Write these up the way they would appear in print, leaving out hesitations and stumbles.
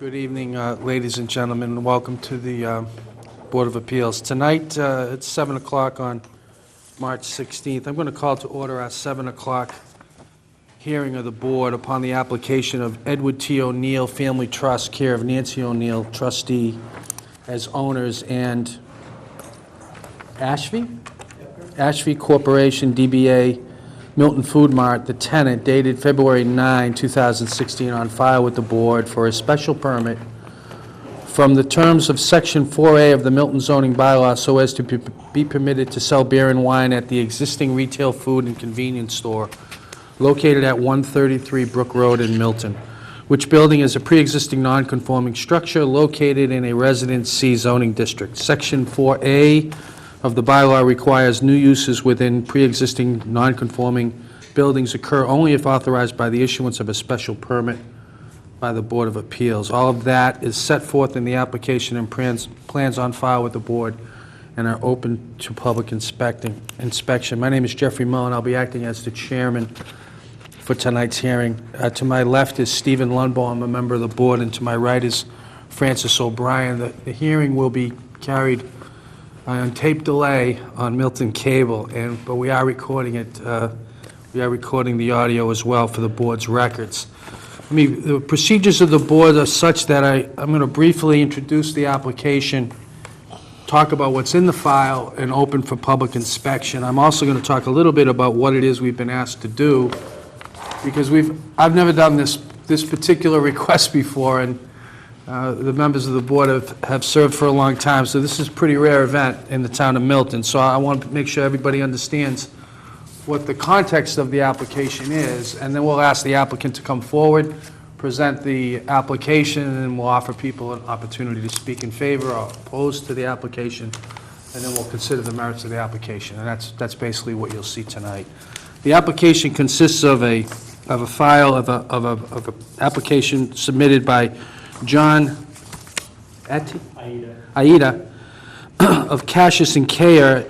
Good evening, ladies and gentlemen, and welcome to the Board of Appeals. Tonight, it's 7 o'clock on March 16th. I'm going to call to order our 7 o'clock hearing of the board upon the application of Edward T. O'Neill Family Trust, care of Nancy O'Neill, trustee, as owners, and Ashby Corporation, DBA, Milton Food Mart, the tenant, dated February 9, 2016, on file with the board for a special permit from the terms of Section 4A of the Milton zoning bylaw so as to be permitted to sell beer and wine at the existing retail food and convenience store located at 133 Brook Road in Milton, which building is a pre-existing non-conforming structure located in a Residence C zoning district. Section 4A of the bylaw requires new uses within pre-existing non-conforming buildings occur only if authorized by the issuance of a special permit by the Board of Appeals. All of that is set forth in the application and plans on file with the board and are open to public inspection. My name is Jeffrey Milton. I'll be acting as the chairman for tonight's hearing. To my left is Stephen Lundbaugh. I'm a member of the board, and to my right is Francis O'Brien. The hearing will be carried on tape delay on Milton Cable, but we are recording it. We are recording the audio as well for the board's records. The procedures of the board are such that I'm going to briefly introduce the application, talk about what's in the file, and open for public inspection. I'm also going to talk a little bit about what it is we've been asked to do, because I've never done this particular request before, and the members of the board have served for a long time, so this is a pretty rare event in the town of Milton. So I want to make sure everybody understands what the context of the application is, and then we'll ask the applicant to come forward, present the application, and we'll offer people an opportunity to speak in favor or opposed to the application, and then we'll consider the merits of the application, and that's basically what you'll see tonight. The application consists of a file of a application submitted by John Aida of Cassius and Care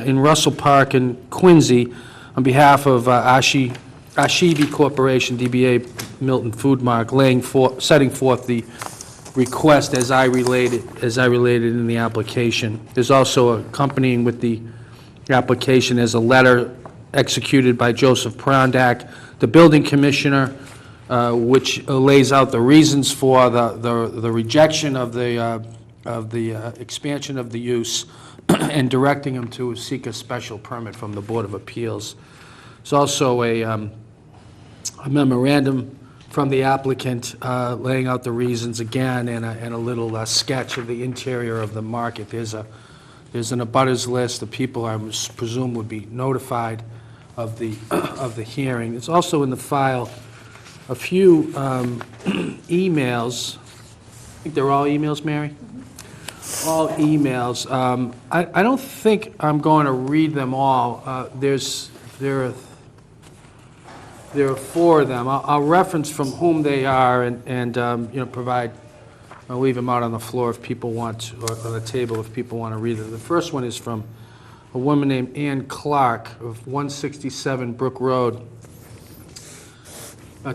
in Russell Park in Quincy on behalf of Ashby Corporation, DBA Milton Food Mart, setting forth the request as I related in the application. There's also accompanying with the application as a letter executed by Joseph Prondak, the building commissioner, which lays out the reasons for the rejection of the expansion of the use and directing them to seek a special permit from the Board of Appeals. There's also a memorandum from the applicant laying out the reasons again, and a little sketch of the interior of the market. There's an abutters list. The people, I presume, would be notified of the hearing. It's also in the file a few emails. I think they're all emails, Mary? All emails. I don't think I'm going to read them all. There are four of them. I'll reference from whom they are and provide. I'll leave them out on the floor if people want to, or on the table if people want to read them. The first one is from a woman named Ann Clark of 167 Brook Road,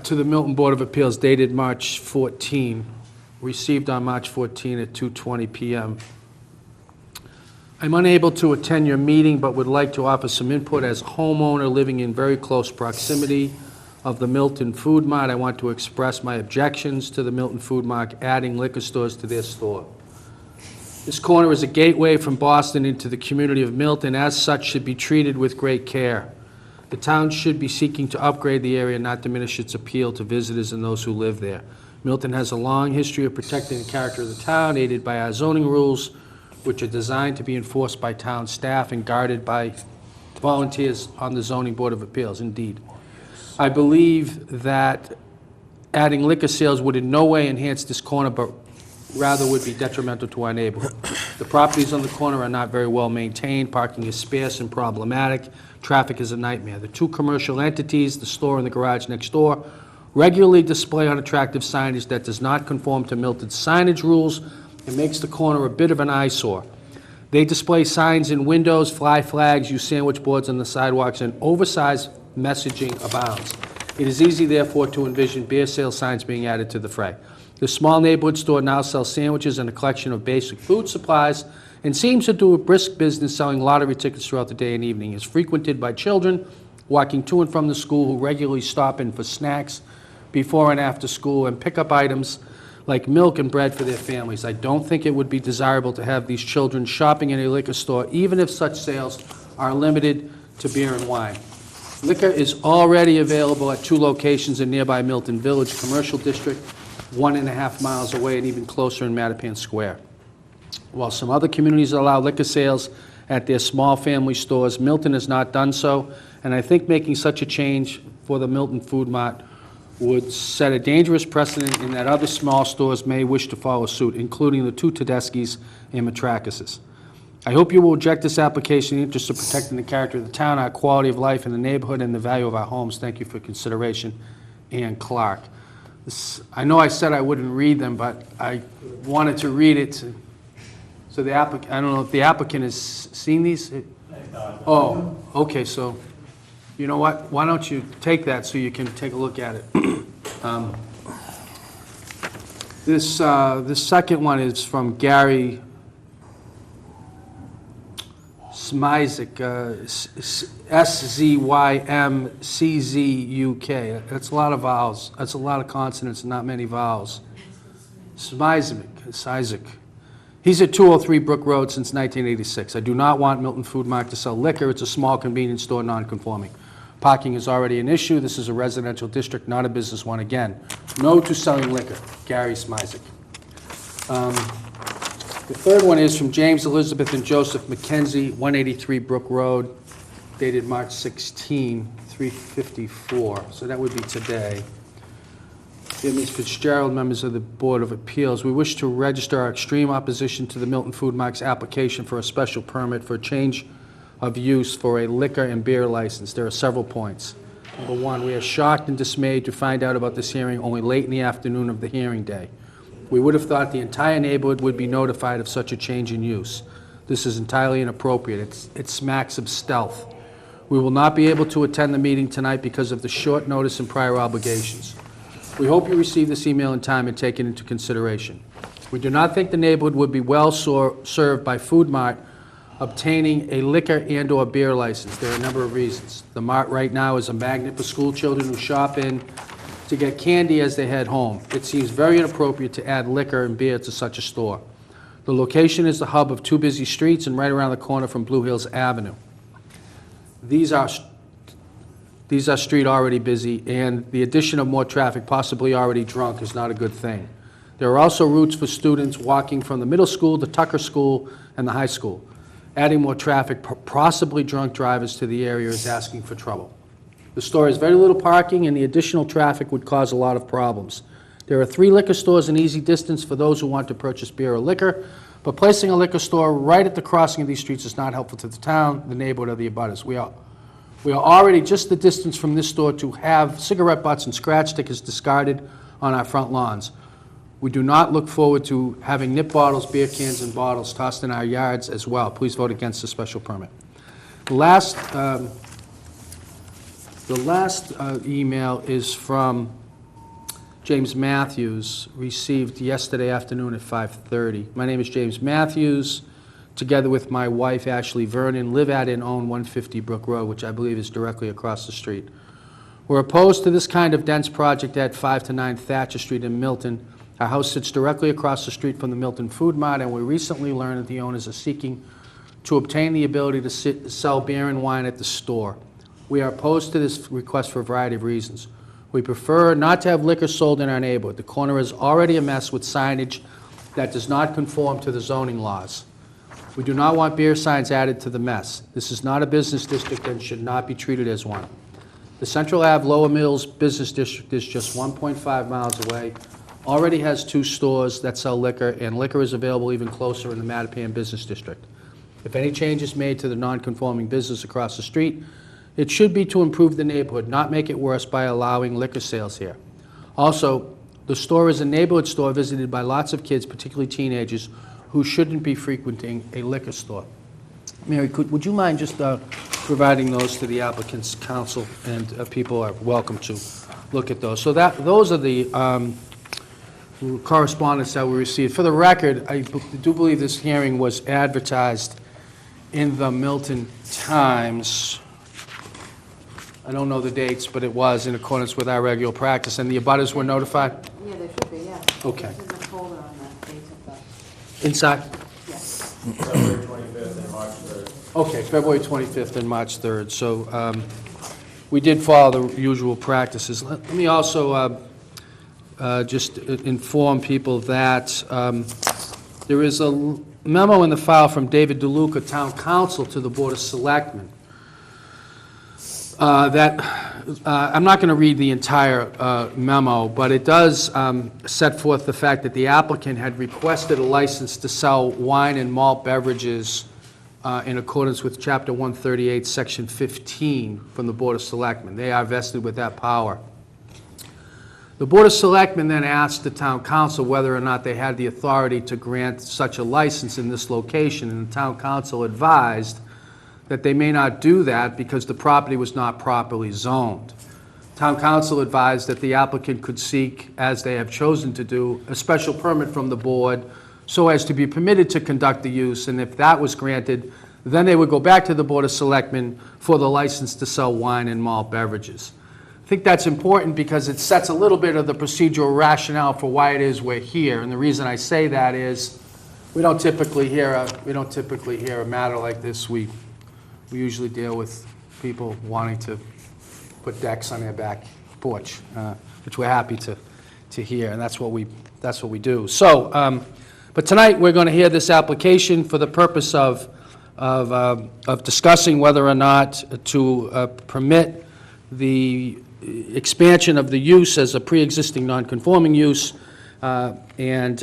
to the Milton Board of Appeals, dated March 14, received on March 14 at 2:20 p.m. I'm unable to attend your meeting, but would like to offer some input as a homeowner living in very close proximity of the Milton Food Mart. I want to express my objections to the Milton Food Mart adding liquor stores to their store. This corner is a gateway from Boston into the community of Milton. As such, should be treated with great care. The town should be seeking to upgrade the area, not diminish its appeal to visitors and those who live there. Milton has a long history of protecting the character of the town, aided by our zoning rules, which are designed to be enforced by town staff and guarded by volunteers on the Zoning Board of Appeals, indeed. I believe that adding liquor sales would in no way enhance this corner, but rather would be detrimental to our neighborhood. The properties on the corner are not very well maintained, parking is sparse and problematic, traffic is a nightmare. The two commercial entities, the store and the garage next door, regularly display unattractive signage that does not conform to Milton's signage rules and makes the corner a bit of an eyesore. They display signs in windows, fly flags, use sandwich boards on the sidewalks, and oversized messaging abounds. It is easy, therefore, to envision beer sale signs being added to the fray. The small neighborhood store now sells sandwiches and a collection of basic food supplies and seems to do a brisk business selling lottery tickets throughout the day and evening. It's frequented by children walking to and from the school who regularly stop in for snacks before and after school and pick up items like milk and bread for their families. I don't think it would be desirable to have these children shopping in a liquor store, even if such sales are limited to beer and wine. Liquor is already available at 2 locations in nearby Milton Village Commercial District, 1.5 miles away, and even closer in Mattapan Square. While some other communities allow liquor sales at their small family stores, Milton has not done so, and I think making such a change for the Milton Food Mart would set a dangerous precedent in that other small stores may wish to follow suit, including the 2 Tedeschi's and Matracases. I hope you will reject this application in the interest of protecting the character of the town, our quality of life in the neighborhood, and the value of our homes. Thank you for consideration. Ann Clark. I know I said I wouldn't read them, but I wanted to read it. So the applicant, I don't know if the applicant has seen these? Oh, okay, so you know what? Why don't you take that so you can take a look at it? This second one is from Gary Szymek, SZYMCZUK. That's a lot of vowels. That's a lot of consonants and not many vowels. Szymek. He's at 203 Brook Road since 1986. I do not want Milton Food Mart to sell liquor. It's a small convenience store, non-conforming. Parking is already an issue. This is a residential district, not a business one. Again, no to selling liquor. Gary Szymek. The third one is from James, Elizabeth, and Joseph McKenzie, 183 Brook Road, dated March 16, 3:54. So that would be today. Dear Ms. Fitzgerald, members of the Board of Appeals, we wish to register our extreme opposition to the Milton Food Mart's application for a special permit for a change of use for a liquor and beer license. There are several points. Number one, we are shocked and dismayed to find out about this hearing only late in the afternoon of the hearing day. We would have thought the entire neighborhood would be notified of such a change in use. This is entirely inappropriate. It smacks of stealth. We will not be able to attend the meeting tonight because of the short notice and prior obligations. We hope you receive this email in time and take it into consideration. We do not think the neighborhood would be well served by Food Mart obtaining a liquor and/or beer license. There are a number of reasons. The Mart right now is a magnet for school children who shop in to get candy as they head home. It seems very inappropriate to add liquor and beer to such a store. The location is the hub of 2 busy streets and right around the corner from Blue Hills Avenue. These are street already busy, and the addition of more traffic, possibly already drunk, is not a good thing. There are also routes for students walking from the middle school to Tucker School and the high school. Adding more traffic, possibly drunk drivers to the area is asking for trouble. The store has very little parking, and the additional traffic would cause a lot of problems. There are 3 liquor stores in easy distance for those who want to purchase beer or liquor, but placing a liquor store right at the crossing of these streets is not helpful to the town, the neighborhood, or the abutters. We are already just the distance from this store to have cigarette butts and scratch stickers discarded on our front lawns. We do not look forward to having nip bottles, beer cans, and bottles tossed in our yards as well. Please vote against the special permit. The last email is from James Matthews, received yesterday afternoon at 5:30. My name is James Matthews, together with my wife Ashley Vernon, live at and own 150 Brook Road, which I believe is directly across the street. We're opposed to this kind of dense project at 5 to 9 Thatcher Street in Milton. Our house sits directly across the street from the Milton Food Mart, and we recently learned that the owners are seeking to obtain the ability to sell beer and wine at the store. We are opposed to this request for a variety of reasons. We prefer not to have liquor sold in our neighborhood. The corner is already a mess with signage that does not conform to the zoning laws. We do not want beer signs added to the mess. This is not a business district and should not be treated as one. The Central Ave Lower Mills Business District is just 1.5 miles away, already has 2 stores that sell liquor, and liquor is available even closer in the Mattapan Business District. If any change is made to the non-conforming business across the street, it should be to improve the neighborhood, not make it worse by allowing liquor sales here. Also, the store is a neighborhood store visited by lots of kids, particularly teenagers, who shouldn't be frequenting a liquor store. Mary, would you mind just providing those to the applicant's counsel, and people are welcome to look at those. So those are the correspondence that we received. For the record, I do believe this hearing was advertised in the Milton Times. I don't know the dates, but it was in accordance with our regular practice, and the abutters were notified? Yeah, they should be, yeah. Okay. There's a folder on that date of the, Inside? yes. February 25th and March 3rd. Okay, February 25th and March 3rd. So we did follow the usual practices. Let me also just inform people that there is a memo in the file from David DeLuca, Town Council, to the Board of Selectmen. I'm not going to read the entire memo, but it does set forth the fact that the applicant had requested a license to sell wine and malt beverages in accordance with Chapter 138, Section 15 from the Board of Selectmen. They are vested with that power. The Board of Selectmen then asked the Town Council whether or not they had the authority to grant such a license in this location, and the Town Council advised that they may not do that because the property was not properly zoned. Town Council advised that the applicant could seek, as they have chosen to do, a special permit from the board so as to be permitted to conduct the use, and if that was granted, then they would go back to the Board of Selectmen for the license to sell wine and malt beverages. I think that's important because it sets a little bit of the procedural rationale for why it is we're here, and the reason I say that is we don't typically hear a matter like this. We usually deal with people wanting to put decks on their back porch, which we're happy to hear, and that's what we do. So, but tonight we're going to hear this application for the purpose of discussing whether or not to permit the expansion of the use as a pre-existing non-conforming use, and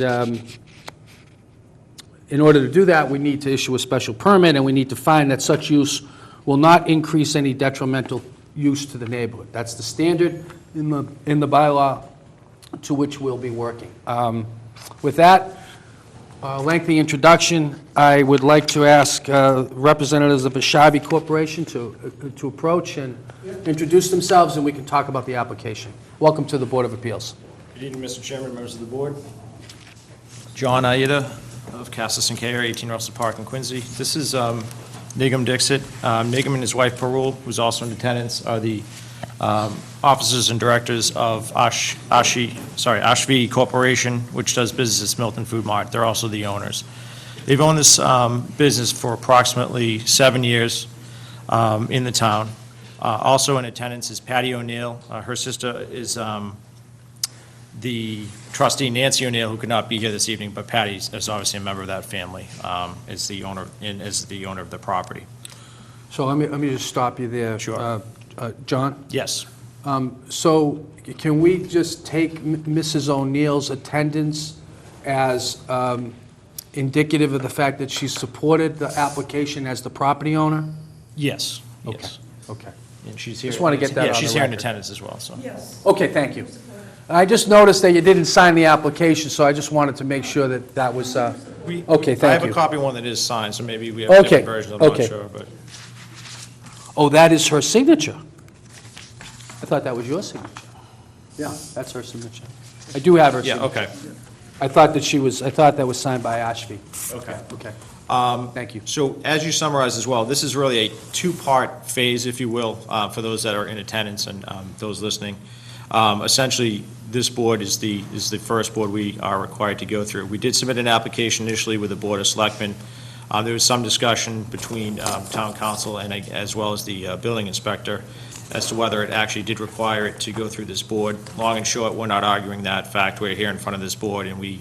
in order to do that, we need to issue a special permit, and we need to find that such use will not increase any detrimental use to the neighborhood. That's the standard in the bylaw to which we'll be working. With that lengthy introduction, I would like to ask representatives of Ashavi Corporation to approach and introduce themselves, and we can talk about the application. Welcome to the Board of Appeals. Good evening, Mr. Chairman, members of the board. John Aida of Cassis and Care, 18 Russell Park in Quincy. This is Nigam Dixit. Nigam and his wife Parul, who's also in attendance, are the officers and directors of Ashvi Corporation, which does business at Milton Food Mart. They're also the owners. They've owned this business for approximately 7 years in the town. Also in attendance is Patty O'Neill. Her sister is the trustee Nancy O'Neill, who could not be here this evening, but Patty is obviously a member of that family, is the owner of the property. So let me just stop you there. Sure. John? Yes. So can we just take Mrs. O'Neill's attendance as indicative of the fact that she supported the application as the property owner? Yes. Okay. Yes. Okay. And she's here. Just want to get that on Yeah, the she's here in record. attendance as well, so. Yes. Okay, thank you. I just noticed that you didn't sign the application, so I just wanted to make sure that that was, okay, I thank have you. a copy of one that is signed, so maybe we have a Okay, different version, I'm not okay. sure, but. Oh, that is her signature. I thought that was your signature. Yeah, that's her signature. I do have her Yeah, signature. okay, I thought that was signed by Ashby. okay. Okay. Thank you. So as you summarized as well, this is really a two-part phase, if you will, for those that are in attendance and those listening. Essentially, this board is the first board we are required to go through. We did submit an application initially with the Board of Selectmen. There was some discussion between town council and as well as the building inspector as to whether it actually did require it to go through this board. Long and short, we're not arguing that fact. We're here in front of this board, and we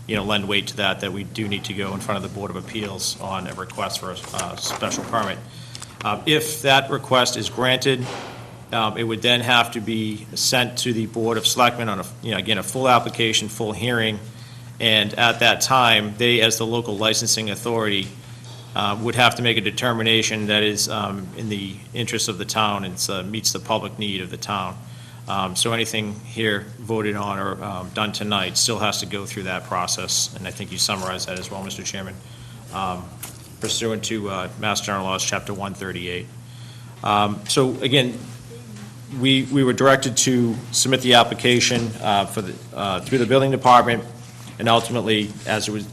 lend weight to that we do need to go in front of the Board of Appeals on a request for a special permit. If that request is granted, it would then have to be sent to the Board of Selectmen on a full application, full hearing, and at that time, they, as the local licensing authority, would have to make a determination that is in the interest of the town and meets the public need of the town. So anything here voted on or done tonight still has to go through that process, and I think you summarized that as well, Mr. Chairman, pursuant to Mass General Laws, Chapter 138. So again, we were directed to submit the application through the building department, and ultimately, as it was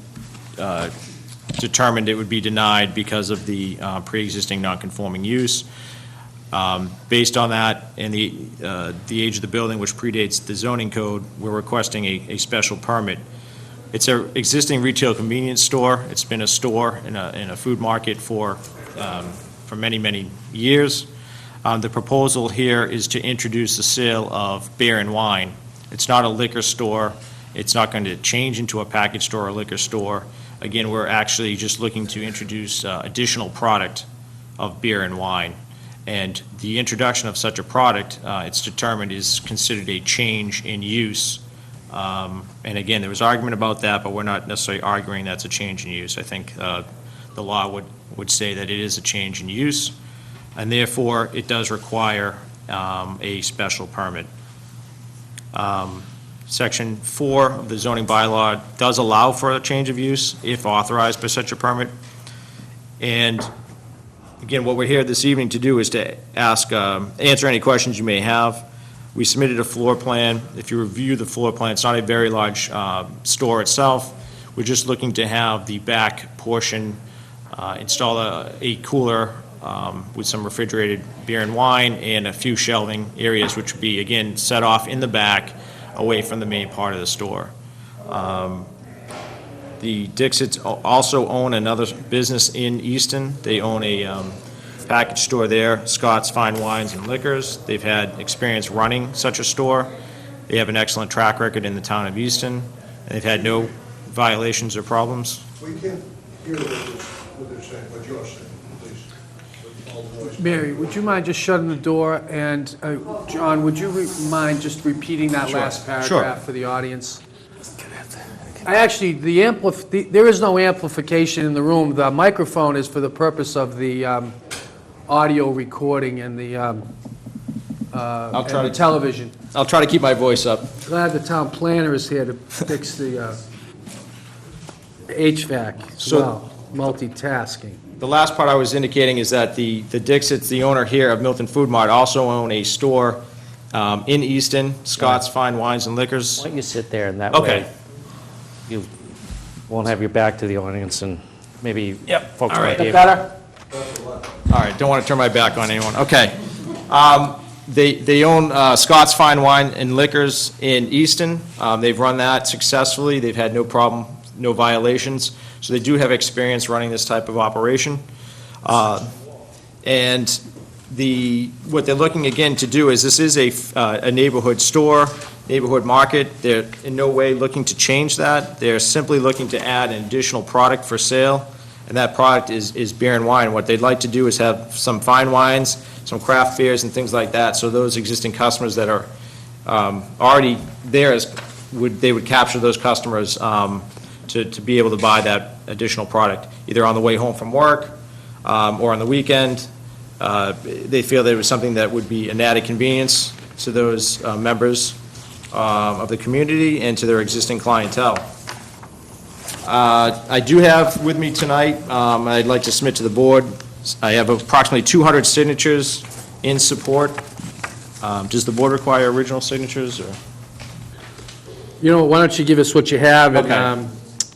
determined, it would be denied because of the pre-existing non-conforming use. Based on that and the age of the building, which predates the zoning code, we're requesting a special permit. It's an existing retail convenience store. It's been a store in a food market for many, many years. The proposal here is to introduce the sale of beer and wine. It's not a liquor store. It's not going to change into a package store or liquor store. Again, we're actually just looking to introduce additional product of beer and wine. And the introduction of such a product, it's determined, is considered a change in use. And again, there was argument about that, but we're not necessarily arguing that's a change in use. I think the law would say that it is a change in use, and therefore it does require a special permit. Section 4 of the zoning bylaw does allow for a change of use if authorized by such a permit. And again, what we're here this evening to do is to answer any questions you may have. We submitted a floor plan. If you review the floor plan, it's not a very large store itself. We're just looking to have the back portion install a cooler with some refrigerated beer and wine and a few shelving areas, which would be, again, set off in the back away from the main part of the store. The Dixits also own another business in Easton. They own a package store there, Scott's Fine Wines and Liquors. They've had experience running such a store. They have an excellent track record in the town of Easton, and they've had no violations or problems. We can't hear what they're saying, what you're saying, please. All the voice. Mary, would you mind just shutting the door? And John, would you mind just repeating that Sure. last Sure. paragraph for the audience? There is no amplification in the room. The microphone is for the purpose of the audio recording and the television. I'll try to keep my voice up. Glad the town planner is here to fix the HVAC as So- well, multitasking. The last part I was indicating is that the Dixits, the owner here of Milton Food Mart, also own a store in Easton, Scott's Fine Wines and Liquors. Why don't you sit there, and that Okay. way you won't have your back to the audience, and maybe Yep, folks all might right. be able... Better? All right, don't want to turn my back on anyone. Okay. They own Scott's Fine Wine and Liquors in Easton. They've run that successfully. They've had no problem, no violations. So they do have experience running this type of operation. And what they're looking again to do is, this is a neighborhood store, neighborhood market. They're in no way looking to change that. They're simply looking to add an additional product for sale, and that product is beer and wine. What they'd like to do is have some fine wines, some craft beers and things like that, so those existing customers that are already there, they would capture those customers to be able to buy that additional product, either on the way home from work or on the weekend. They feel that it was something that would be an added convenience to those members of the community and to their existing clientele. I do have with me tonight, I'd like to submit to the board, I have approximately 200 signatures in support. Does the board require original signatures, or? You know, why don't you give us what you have, Okay.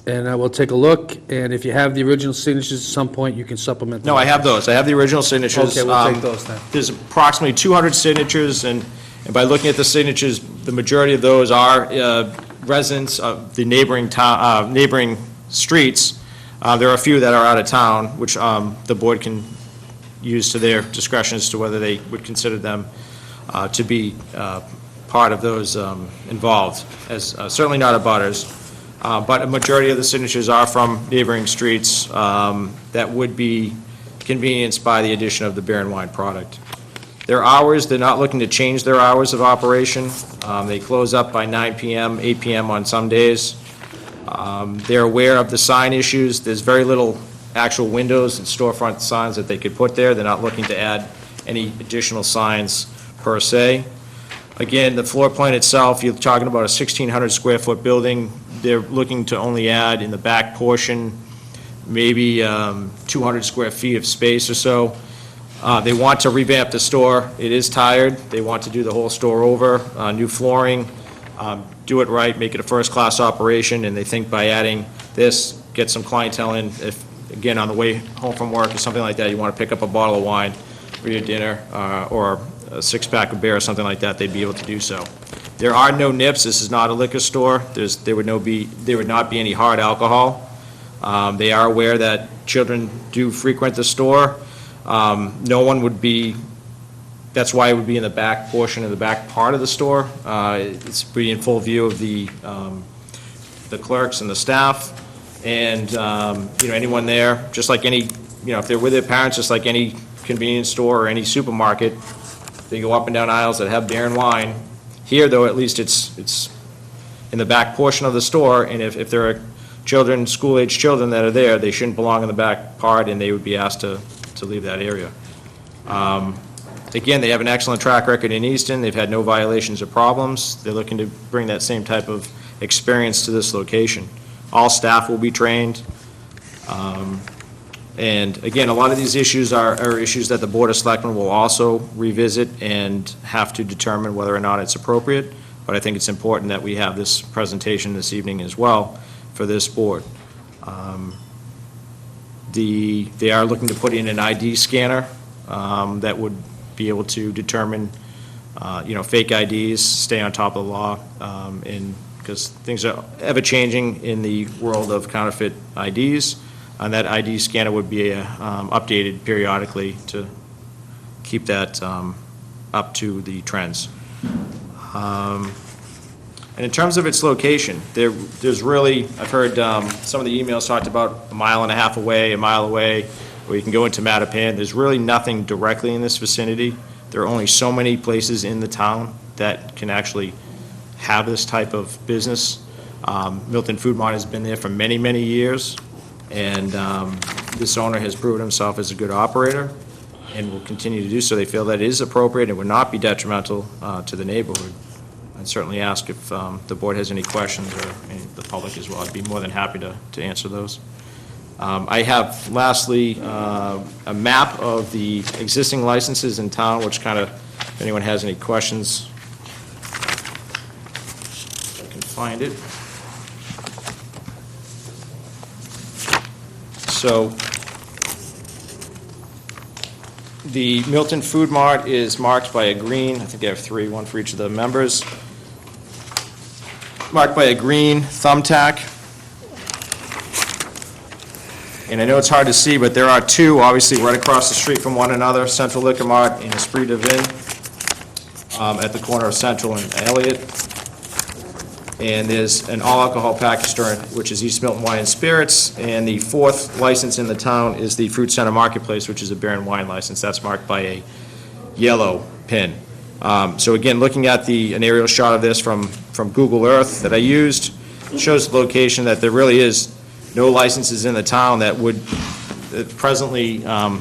and I will take a look, and if you have the original signatures at some point, you can supplement them. No, I have those. I have the original signatures. Okay, we'll take those then. There's approximately 200 signatures, and by looking at the signatures, the majority of those are residents of the neighboring streets. There are a few that are out of town, which the board can use to their discretion as to whether they would consider them to be part of those involved, as certainly not abutters. But a majority of the signatures are from neighboring streets that would be convenienced by the addition of the beer and wine product. Their hours, they're not looking to change their hours of operation. They close up by 9 p.m., 8 p.m. on some days. They're aware of the sign issues. There's very little actual windows and storefront signs that they could put there. They're not looking to add any additional signs per se. Again, the floor plan itself, you're talking about a 1,600 square foot building. They're looking to only add in the back portion maybe 200 square feet of space or so. They want to revamp the store. It is tired. They want to do the whole store over, new flooring, do it right, make it a first-class operation, and they think by adding this, get some clientele in. If, again, on the way home from work or something like that, you want to pick up a bottle of wine for your dinner, or a six-pack of beer or something like that, they'd be able to do so. There are no nips. This is not a liquor store. There would not be any hard alcohol. They are aware that children do frequent the store. No one would be, that's why it would be in the back portion of the back part of the store. It's be in full view of the clerks and the staff, and, anyone there, just like any, if they're with their parents, just like any convenience store or any supermarket, they go up and down aisles that have beer and wine. Here, though, at least it's in the back portion of the store, and if there are children, school-age children that are there, they shouldn't belong in the back part, and they would be asked to leave that area. Again, they have an excellent track record in Easton. They've had no violations or problems. They're looking to bring that same type of experience to this location. All staff will be trained. And again, a lot of these issues are issues that the Board of Selectmen will also revisit and have to determine whether or not it's appropriate. But I think it's important that we have this presentation this evening as well for this board. They are looking to put in an ID scanner that would be able to determine, fake IDs, stay on top of the law, and because things are ever-changing in the world of counterfeit IDs, and that ID scanner would be updated periodically to keep that up to the trends. And in terms of its location, there's really, I've heard some of the emails talked about a mile and a half away, a mile away, where you can go into Mattapan. There's really nothing directly in this vicinity. There are only so many places in the town that can actually have this type of business. Milton Food Mart has been there for many, many years, and this owner has proven himself as a good operator and will continue to do so. They feel that it is appropriate and would not be detrimental to the neighborhood. I'd certainly ask if the board has any questions, or the public as well. I'd be more than happy to answer those. I have, lastly, a map of the existing licenses in town, which kind of, if anyone has any questions, if I can find it. So, the Milton Food Mart is marked by a green, I think I have three, one for each of the members. Marked by a green thumbtack. And I know it's hard to see, but there are two, obviously, right across the street from one another, Central Liquor Mart and Esprit de Vin, at the corner of Central and Elliott. And there's an all-alcohol package store, which is East Milton Wine and Spirits, and the fourth license in the town is the Fruit Center Marketplace, which is a beer and wine license. That's marked by a yellow pin. So again, looking at an aerial shot of this from Google Earth that I used, shows the location that there really is no licenses in the town that would presently, for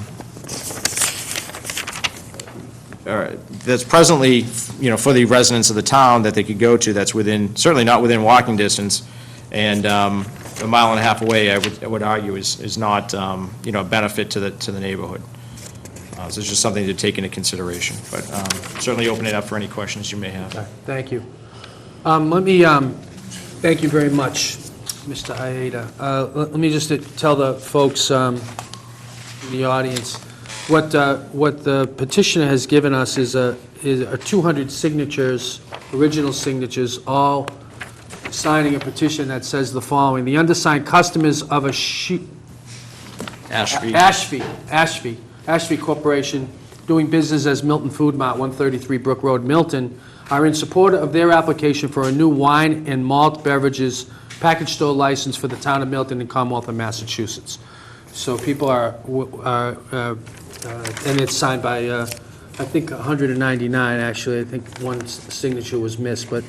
the residents of the town that they could go to, that's within, certainly not within walking distance, and a mile and a half away, I would argue, is not, a benefit to the neighborhood. So it's just something to take into consideration, but certainly open it up for any questions you may have. Thank you. Let me, thank you very much, Mr. Haida. Let me just tell the folks in the audience, what the petitioner has given us is 200 signatures, original signatures, all signing a petition that says the following: the undersigned customers of Ashby Corporation, doing business as Milton Food Mart, 133 Brook Road, Milton, are in support of their application for a new wine and malt beverages package store license for the town of Milton and Commonwealth of Massachusetts. So people are and it's signed by, I think 199, actually. I think one signature was missed, but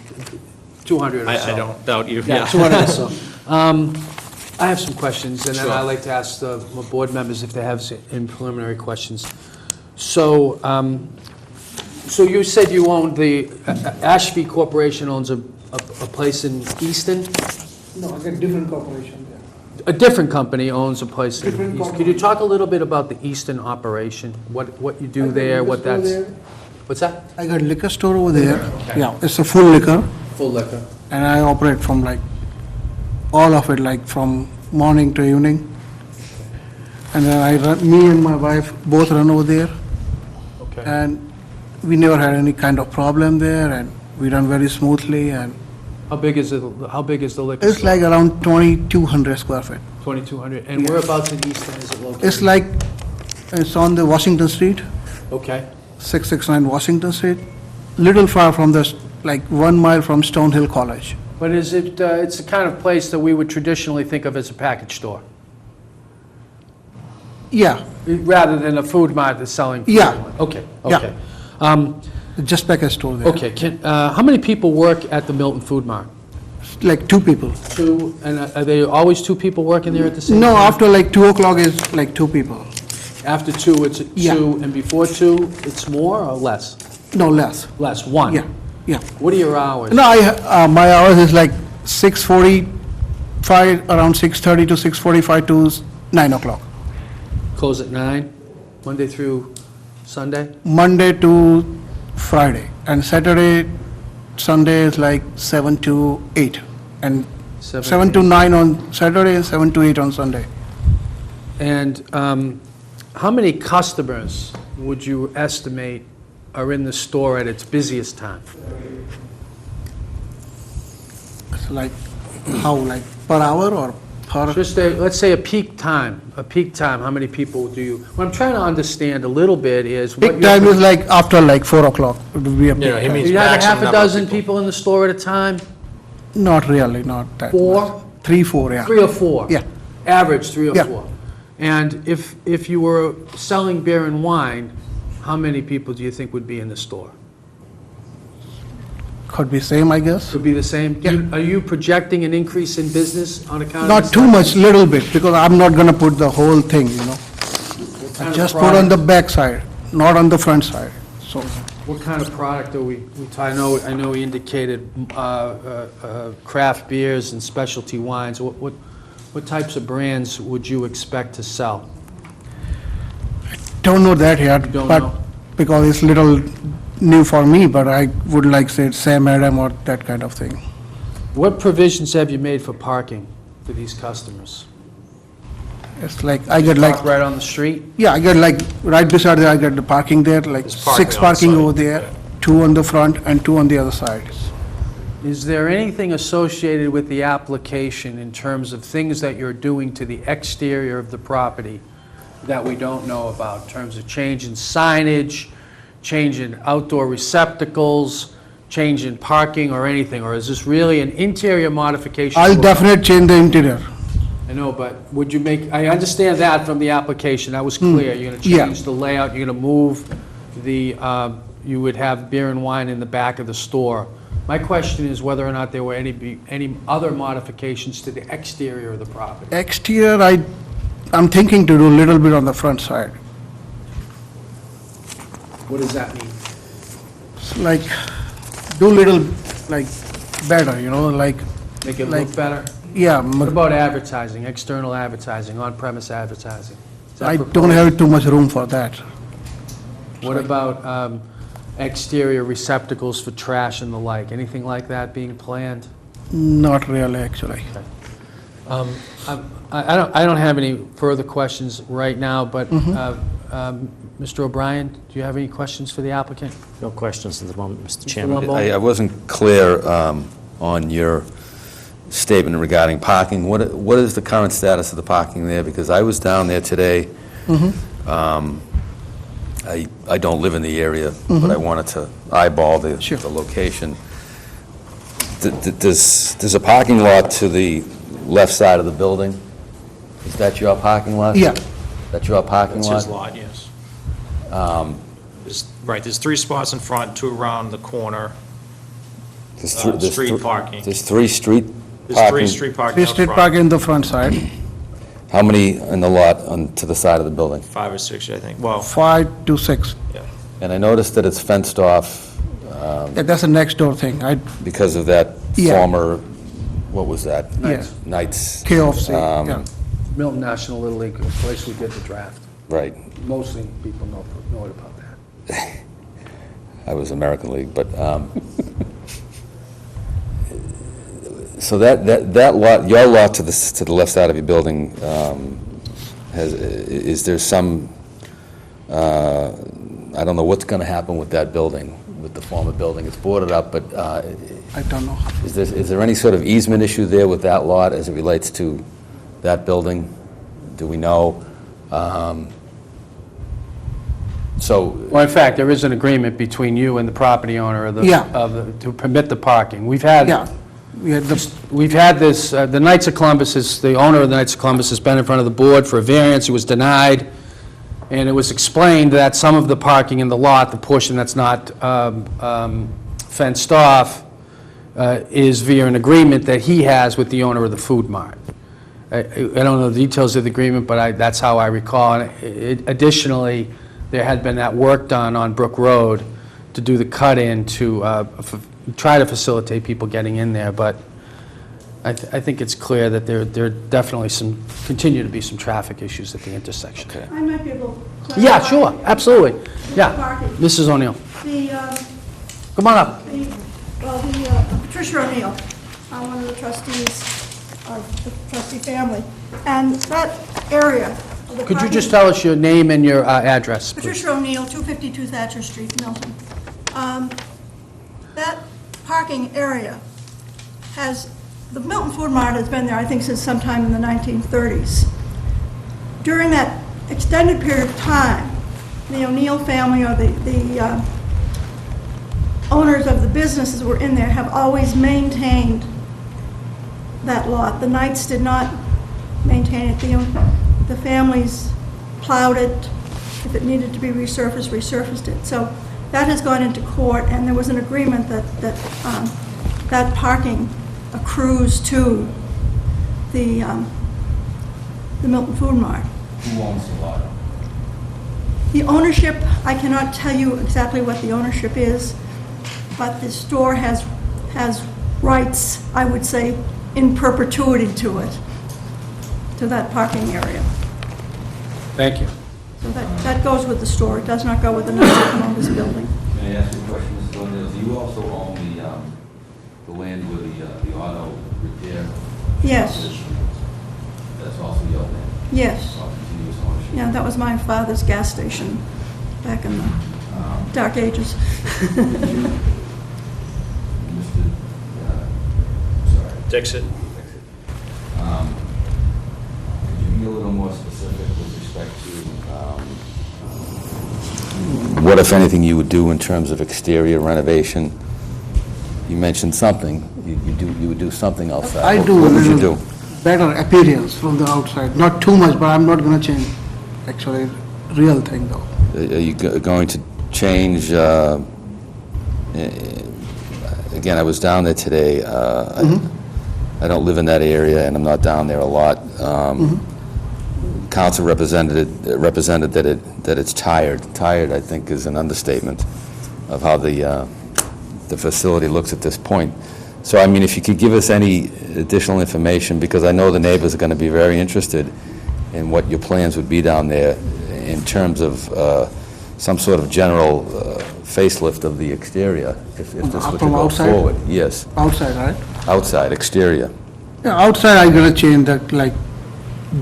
200 or so. I don't doubt you. Yeah, 200 or so. I have some questions, and then Sure. I'd like to ask the board members if they have any preliminary questions. So, so you said you owned Ashby Corporation owns a place in Easton? No, I got different corporation there. A different company owns a place in Different East. company. Could you talk a little bit about the Eastern operation? What you do there, what that's... What's that? I got liquor store over there. Yeah, it's a full liquor, Full liquor. and I operate from like, all of it, like from morning to evening. And then me and my wife both run over there, Okay. and we never had any kind of problem there, and we run very smoothly, and How big is it, how big is the liquor it's store? like around 2,200 square feet. 2,200. And Yeah. whereabouts in Easton is it located? It's like, it's on the Washington Street, Okay. 669 Washington Street, little far from the, like 1 mile from Stonehill College. But is it, it's the kind of place that we would traditionally think of as a package store, Yeah, rather than a food mart that's selling food? Yeah. Okay, Yeah. okay. just package store there. Okay, how many people work at the Milton Food Mart? Like 2 people. Two, and are they always 2 people working there at the same time? No, after like 2 o'clock is like 2 people. After 2, it's Yeah. 2, and before 2, it's more or less? No, less. Less, 1? Yeah, yeah. What are your hours? No, my hours is like 6:45, around 6:30 to 6:45 to 9 o'clock. Close at 9, Monday through Sunday? Monday to Friday. And Saturday, Sunday is like 7 to 8. And 7 to 9 on Saturday and 7 to 8 on Sunday. And how many customers would you estimate are in the store at its busiest time? It's like, how, like per hour or per? Just let's say a peak time, how many people do you, what I'm trying to understand a little bit is. what Peak your- time is like after like 4 o'clock. It will be a peak Yeah, he time. means- You have a maximum half a number of dozen people. people in the store at a time? Not really, not that. 4? much. 3, 4, yeah. 3 or 4? Yeah. Average 3 or Yeah. 4? And if you were selling beer and wine, how many people do you think would be in the store? Could be same, I guess. Would be the same? Yeah. Are you projecting an increase in business on account of Not this? too much, little bit, because I'm not gonna put the whole thing, you know. What kind of Just put on the product- back side, not on the front side, so. What kind of product are we I know we indicated craft beers and specialty wines. What types of brands would you expect to sell? Don't know that yet, don't but, know? because it's little new for me, but I would like say Sam Adam or that kind of thing. What provisions have you made for parking for these customers? It's like, I get like, Park right on the street? yeah, I get like, right beside there, I get the parking there, like There's parking 6 on parking site, over there, 2 on the front and 2 on the other side. Is there anything associated with the application in terms of things that you're doing to the exterior of the property that we don't know about, in terms of change in signage, change in outdoor receptacles, change in parking or anything? Or is this really an interior modification? I'll to a- definitely change the interior. I know, but would you make, I understand that from the application, that was clear. You're going to Yeah. change the layout, you're going to move the, you would have beer and wine in the back of the store. My question is whether or not there were any other modifications to the exterior of the property. Exterior, I'm thinking to do a little bit on the front side. What does that mean? It's like, do little, like, better, you know, like, Make it Like- look better? yeah, What about advertising, external advertising, on-premise advertising? Is that I don't proposed? have too much room for that. What about exterior receptacles for trash and the like? Anything like that being planned? Not really, actually. I don't have any further questions right now, but Mr. O'Brien, do you have any questions for the applicant? No questions at the moment, Mr. Mr. Chairman. Rumble? I wasn't clear on your statement regarding parking. What is the current status of the parking there? Because I was down there today. I don't live in the area, but I wanted to eyeball Sure. the location. There's a parking lot to the left side of the building? Is that your parking lot? Yeah, That's your parking That's lot? his lot, yes. Right, there's 3 spots in front, 2 around the corner. There's street parking. There's 3 street There's 3 parking. street parking three out street front. park in the front side, How many in the lot to the side of the building? 5 or 6, I think. Well, 5 to 6. yeah. And I noticed that it's fenced off Yeah, that's a next door thing, because of that Yeah. former, what was that? Yeah. Knights. KFC, Um, yeah. Milton National Little League, the place we did the draft. Right. Mostly people know it about that. I was American League, but, so that lot, your lot to the left side of your building, is there some, I don't know what's going to happen with that building, with the former building. It's boarded up, but I don't know. is there any sort of easement issue there with that lot as it relates to that building? Do we know? So, Well, in fact, there is an agreement between you and the property owner of Yeah. to permit the parking. We've had this, the Knights of Columbus the owner of the Knights of Columbus has been in front of the board for a variance. It was denied, and it was explained that some of the parking in the lot, the portion that's not fenced off, is via an agreement that he has with the owner of the food mart. I don't know the details of the agreement, but that's how I recall. And additionally, there had been that work done on Brook Road to do the cut-in to try to facilitate people getting in there, but I think it's clear that there definitely continue to be some traffic issues at the intersection. okay. I might be able to clarify. Yeah, sure, absolutely. Yeah, Parking. Mrs. O'Neill, The, come on up. Patricia O'Neill, I'm one of the trustees of the trustee family, and that area of the Could you parking- just tell us your name and your address, please? Patricia O'Neill, 252 Thatcher Street, Milton. That parking area the Milton Food Mart has been there, I think, since sometime in the 1930s. During that extended period of time, the O'Neill family, or the owners of the businesses that were in there, have always maintained that lot. The Knights did not maintain it. The families plowed it. If it needed to be resurfaced it. So that has gone into court, and there was an agreement that parking accrues to the Milton Food Mart. Who owns the lot? The ownership, I cannot tell you exactly what the ownership is, but the store has rights, I would say, in perpetuity to it, to that parking area. Thank you. So that goes with the store. It does not go with the Knights of Columbus building. May I ask you a question, Mr. O'Neill? Do you also own the land where the auto repair? Yes, That's also your land? yes. Continuous ownership? Yeah, that was my father's gas station back in the dark ages. Mr. Sorry. Dixit? Could you be a little more specific with respect to, What, if anything, you would do in terms of exterior renovation? You mentioned something. You would do something outside. I do What a would you little do? better appearance from the outside. Not too much, but I'm not going to change, actually, real thing though. Are you going to change, again, I was down there today. I don't live in that area, and I'm not down there a lot. Council represented that it's tired. Tired, I think, is an understatement of how the facility looks at this point. So, I mean, if you could give us any additional information, because I know the neighbors are going to be very interested in what your plans would be down there in terms of some sort of general facelift of the exterior, if this were to From go outside? forward. Yes, Outside, right? outside, exterior. Yeah, outside I'm going to change that, like,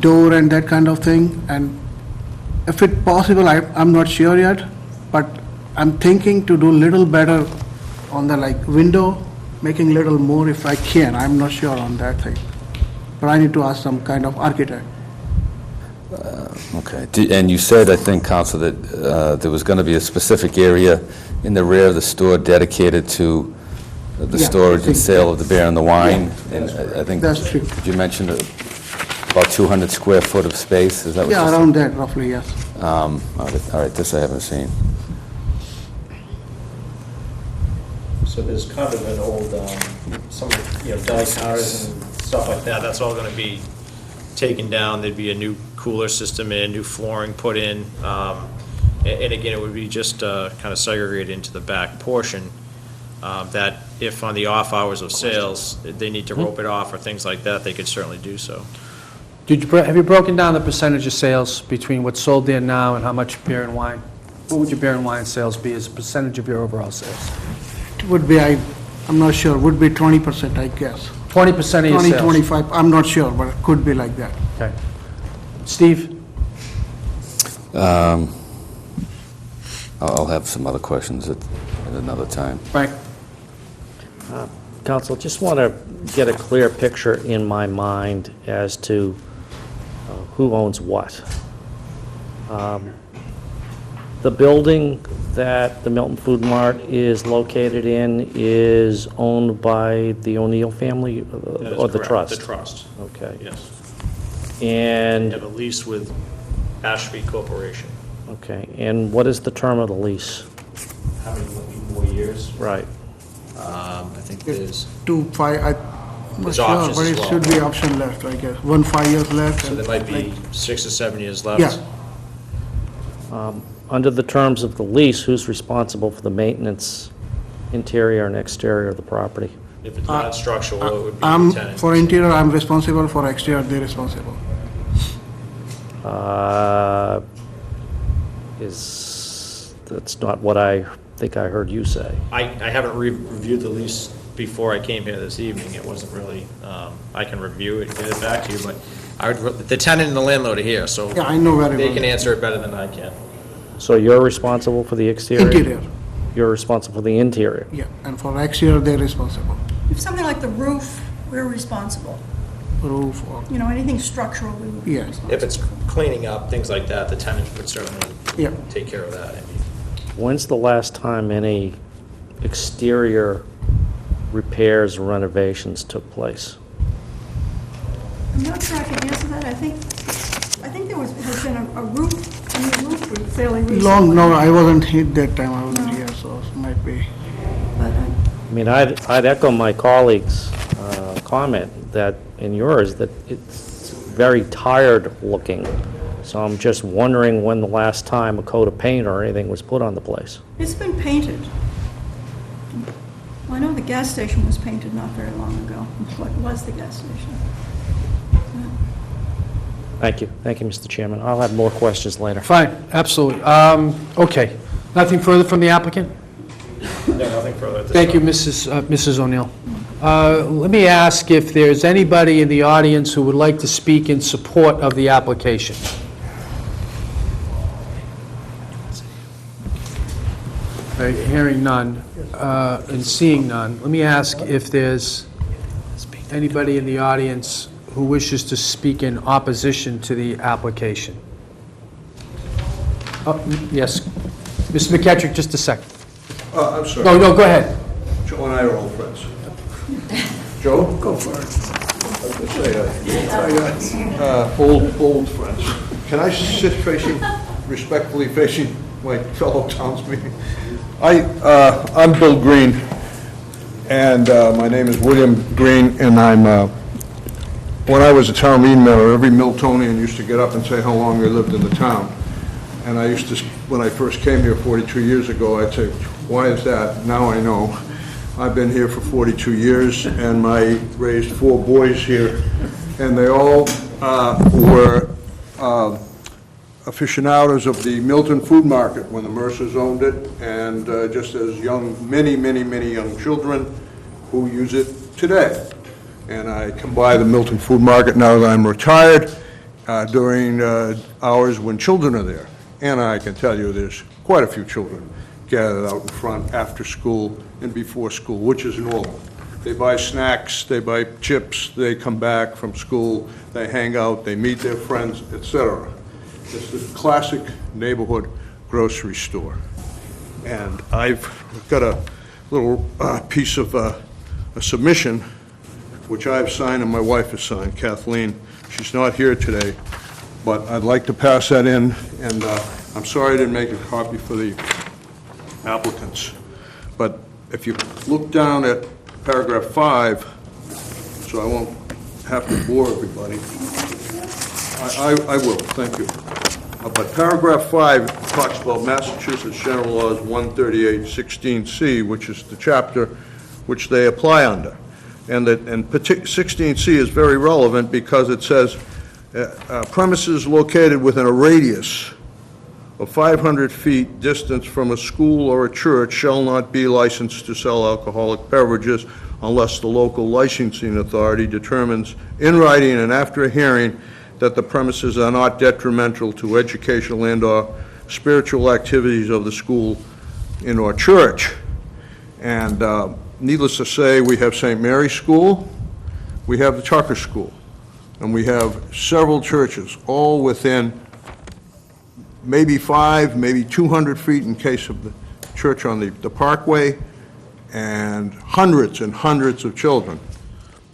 door and that kind of thing, and if it possible, I'm not sure yet, but I'm thinking to do little better on the, like, window, making little more if I can. I'm not sure on that thing, but I need to ask some kind of architect. Okay. And you said, I think, Counsel, that there was going to be a specific area in the rear of the store dedicated to the Yeah, storage I and think- sale of the beer and the wine? And I think, That's true. did you mention about 200 square foot of space? Is that what you Yeah, said? around that roughly, yes. All right, this I haven't seen. So there's kind of an old, some, deli cars and stuff like that. That's all going to be taken down. There'd be a new cooler system in, new flooring put in. And again, it would be just kind of segregated into the back portion, that if on the off hours of sales, they need to rope it off or things like that, they could certainly do so. Have you broken down the percentage of sales between what's sold there now and how much beer and wine? What would your beer and wine sales be as a percentage of your overall sales? It would be, I'm not sure, would be 20%, I guess. 20% of your 20, sales? 25, I'm not sure, but it could be like that. Okay. Steve? I'll have some other questions at another time. Frank? Counsel, just want to get a clear picture in my mind as to who owns what. The building that the Milton Food Mart is located in is owned by the O'Neill family That is or the correct. trust? The trust, Okay. yes. And, We have a lease with Ashby Corporation. okay, and what is the term of the lease? How many more years? Right. I think there's, 2, 5, I'm not There's sure, options but as it well. should be option left, I guess. 5 years left. so and there might be like- 6 or 7 years left. Yeah. Under the terms of the lease, who's responsible for the maintenance, interior and exterior of the property? If it's not structural, it would be I'm, the tenant. for interior, I'm responsible, for exterior, they're responsible. That's not what I think I heard you say. I haven't reviewed the lease before I came here this evening. It wasn't really, I can review it and get it back to you, but the tenant and the landlord are here, so Yeah, I know very they well. can answer it better than I can. So you're responsible for the exterior? Interior, You're responsible for the interior? yeah, and for exterior, they're responsible. If something like the roof, we're responsible. Roof or, You know, anything structural, we would be Yeah. responsible. If it's cleaning up, things like that, the tenant would certainly yeah. take care of that. I mean, When's the last time any exterior repairs or renovations took place? I'm not sure I can answer that. I think there has been a roof, a new roof fairly recently. Long, no, I wasn't here that time, I wasn't here, so it might be. But, I mean, I'd echo my colleague's comment that, and yours, that it's very tired looking. So I'm just wondering when the last time a coat of paint or anything was put on the place. It's been painted. Well, I know the gas station was painted not very long ago. What was the gas station? Thank you. Thank you, Mr. Chairman. I'll have more questions later. Fine, absolutely. Okay. Nothing further from the applicant? no, nothing further at this Thank you, time. Mrs. O'Neill. Let me ask if there's anybody in the audience who would like to speak in support of the application. All right, hearing none and seeing none, let me ask if there's anybody in the audience who wishes to speak in opposition to the application. Oh, yes. Mr. McKettrick, just a second. I'm sorry. No, go ahead. Joe and I are old friends. Joe? Go for it. I was going to say, old friends. Can I sit respectfully facing my fellow townsmen? I'm Bill Green, and my name is William Green, and when I was a town meeting member, every Miltonian used to get up and say how long they lived in the town. And I used to, when I first came here 42 years ago, I'd say, why is that? Now I know. I've been here for 42 years, and I raised 4 boys here, and they all were aficionados of the Milton Food Market when the Mercers owned it, and just as many young children who use it today. And I come by the Milton Food Market now that I'm retired during hours when children are there. And I can tell you there's quite a few children gathered out in front after school and before school, which is normal. They buy snacks, they buy chips, they come back from school, they hang out, they meet their friends, etc. It's the classic neighborhood grocery store. And I've got a little piece of a submission, which I've signed and my wife has signed, Kathleen. She's not here today, but I'd like to pass that in, and I'm sorry I didn't make a copy for the applicants. But if you look down at paragraph 5, so I won't have to bore everybody. I will, thank you. But paragraph 5 talks about Massachusetts General Laws 138-16C, which is the chapter which they apply under. And 16C is very relevant because it says Premises located within a radius of 500 feet distance from a school or a church shall not be licensed to sell alcoholic beverages unless the local licensing authority determines in writing and after a hearing that the premises are not detrimental to educational and/or spiritual activities of the school and/or church. And needless to say, we have St. Mary's School, we have the Tucker School, and we have several churches, all within maybe 5, maybe 200 feet in case of the church on the Parkway, and hundreds of children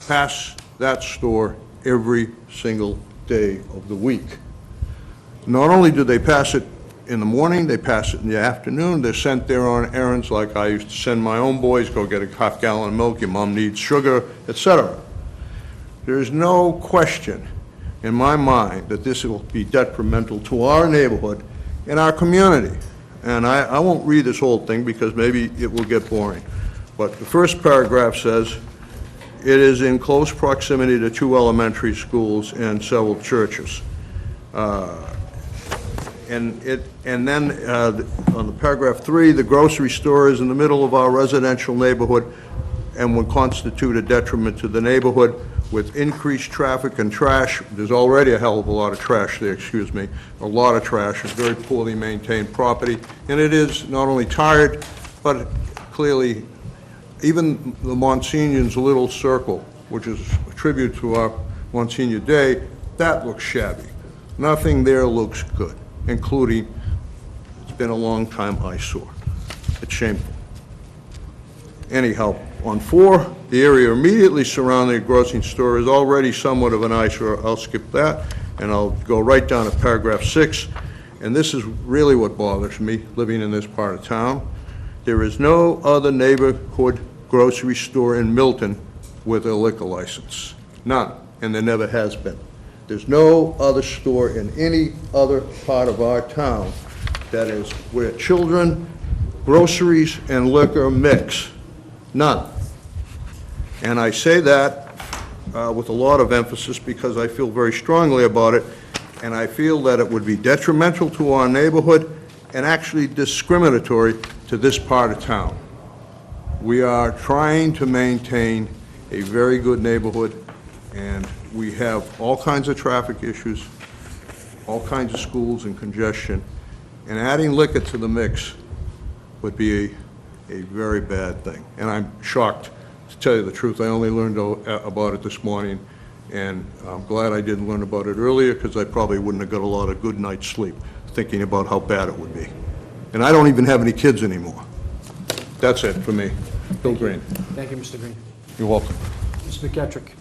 pass that store every single day of the week. Not only do they pass it in the morning, they pass it in the afternoon, they're sent there on errands like I used to send my own boys, go get a half gallon of milk, your mom needs sugar, etc. There's no question in my mind that this will be detrimental to our neighborhood and our community. And I won't read this whole thing because maybe it will get boring. But the first paragraph says, it is in close proximity to 2 elementary schools and several churches. And then on the paragraph 3, the grocery store is in the middle of our residential neighborhood and would constitute a detriment to the neighborhood with increased traffic and trash. There's already a hell of a lot of trash there, excuse me, a lot of trash, a very poorly maintained property, and it is not only tired, but clearly, even the Monsignor's little circle, which is a tribute to our Monsignor Day, that looks shabby. Nothing there looks good, including, it's been a long time eyesore. It's shameful. Anyhow, on 4, the area immediately surrounding the grocery store is already somewhat of an eyesore. I'll skip that, and I'll go right down to paragraph 6, and this is really what bothers me, living in this part of town. There is no other neighborhood grocery store in Milton with a liquor license. None, and there never has been. There's no other store in any other part of our town that is where children, groceries, and liquor mix. None. And I say that with a lot of emphasis because I feel very strongly about it, and I feel that it would be detrimental to our neighborhood and actually discriminatory to this part of town. We are trying to maintain a very good neighborhood, and we have all kinds of traffic issues, all kinds of schools and congestion, and adding liquor to the mix would be a very bad thing. And I'm shocked, to tell you the truth. I only learned about it this morning, and I'm glad I didn't learn about it earlier, because I probably wouldn't have got a lot of good night's sleep thinking about how bad it would be. And I don't even have any kids anymore. That's it for me. Bill Green. Thank you, Mr. Green. You're welcome. Mr. McGetrick,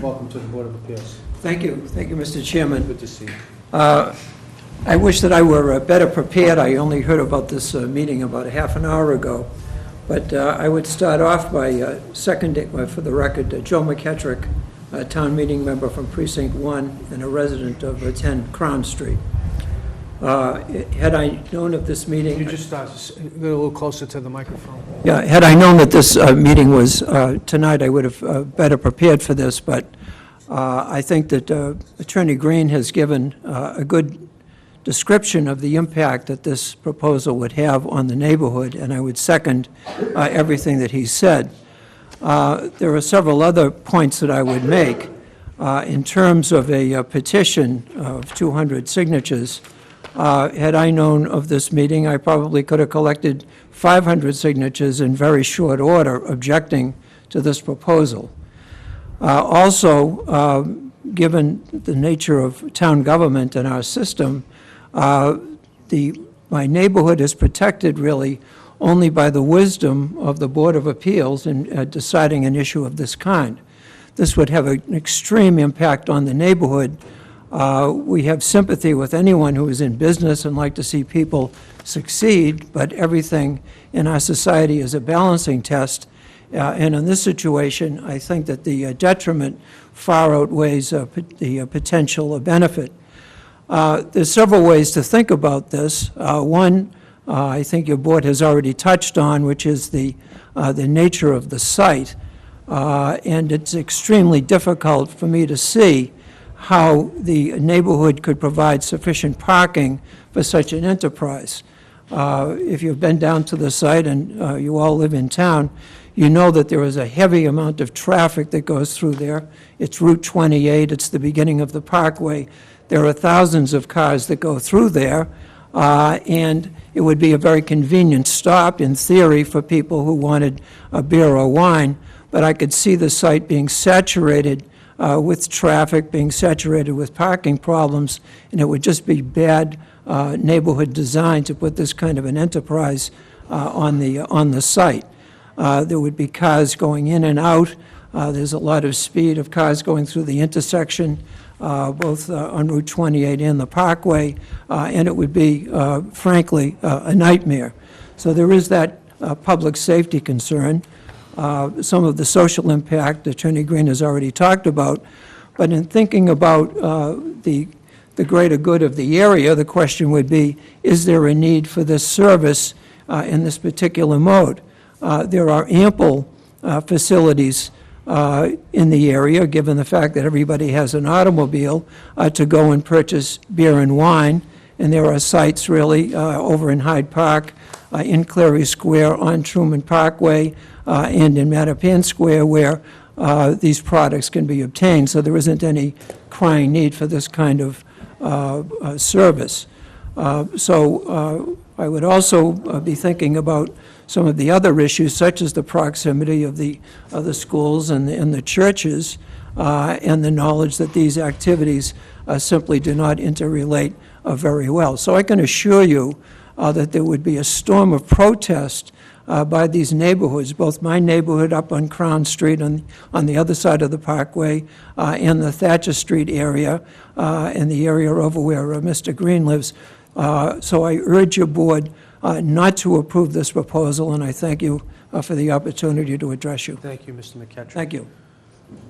welcome to the Board of Appeals. Thank you, Mr. Chairman. Good to see you. I wish that I were better prepared. I only heard about this meeting about a half an hour ago. But I would start off by seconding, for the record, Joe McGetrick, a town meeting member from Precinct 1 and a resident of 10 Crown Street. Had I known of this meeting... Could you just get a little closer to the microphone? Yeah, had I known that this meeting was tonight, I would have better prepared for this, but I think that Attorney Green has given a good description of the impact that this proposal would have on the neighborhood, and I would second everything that he said. There are several other points that I would make. In terms of a petition of 200 signatures, had I known of this meeting, I probably could have collected 500 signatures in very short order objecting to this proposal. Also, given the nature of town government and our system, my neighborhood is protected really only by the wisdom of the Board of Appeals in deciding an issue of this kind. This would have an extreme impact on the neighborhood. We have sympathy with anyone who is in business and like to see people succeed, but everything in our society is a balancing test. And in this situation, I think that the detriment far outweighs the potential benefit. There's several ways to think about this. One, I think your board has already touched on, which is the nature of the site. And it's extremely difficult for me to see how the neighborhood could provide sufficient parking for such an enterprise. If you've been down to the site and you all live in town, you know that there is a heavy amount of traffic that goes through there. It's Route 28, it's the beginning of the Parkway. There are thousands of cars that go through there, and it would be a very convenient stop, in theory, for people who wanted a beer or wine, but I could see the site being saturated with traffic, being saturated with parking problems, and it would just be bad neighborhood design to put this kind of an enterprise on the site. There would be cars going in and out. There's a lot of speed of cars going through the intersection, both on Route 28 and the Parkway, and it would be, frankly, a nightmare. So there is that public safety concern. Some of the social impact Attorney Green has already talked about, but in thinking about the greater good of the area, the question would be, is there a need for this service in this particular mode? There are ample facilities in the area, given the fact that everybody has an automobile, to go and purchase beer and wine, and there are sites really over in Hyde Park, in Clary Square, on Truman Parkway, and in Mattapan Square, where these products can be obtained. So there isn't any crying need for this kind of service. So I would also be thinking about some of the other issues, such as the proximity of the schools and the churches, and the knowledge that these activities simply do not interrelate very well. So I can assure you that there would be a storm of protest by these neighborhoods, both my neighborhood up on Crown Street on the other side of the Parkway, and the Thatcher Street area, and the area over where Mr. Green lives. So I urge your board not to approve this proposal, and I thank you for the opportunity to address you. Thank you, Mr. McKetrick. Thank you.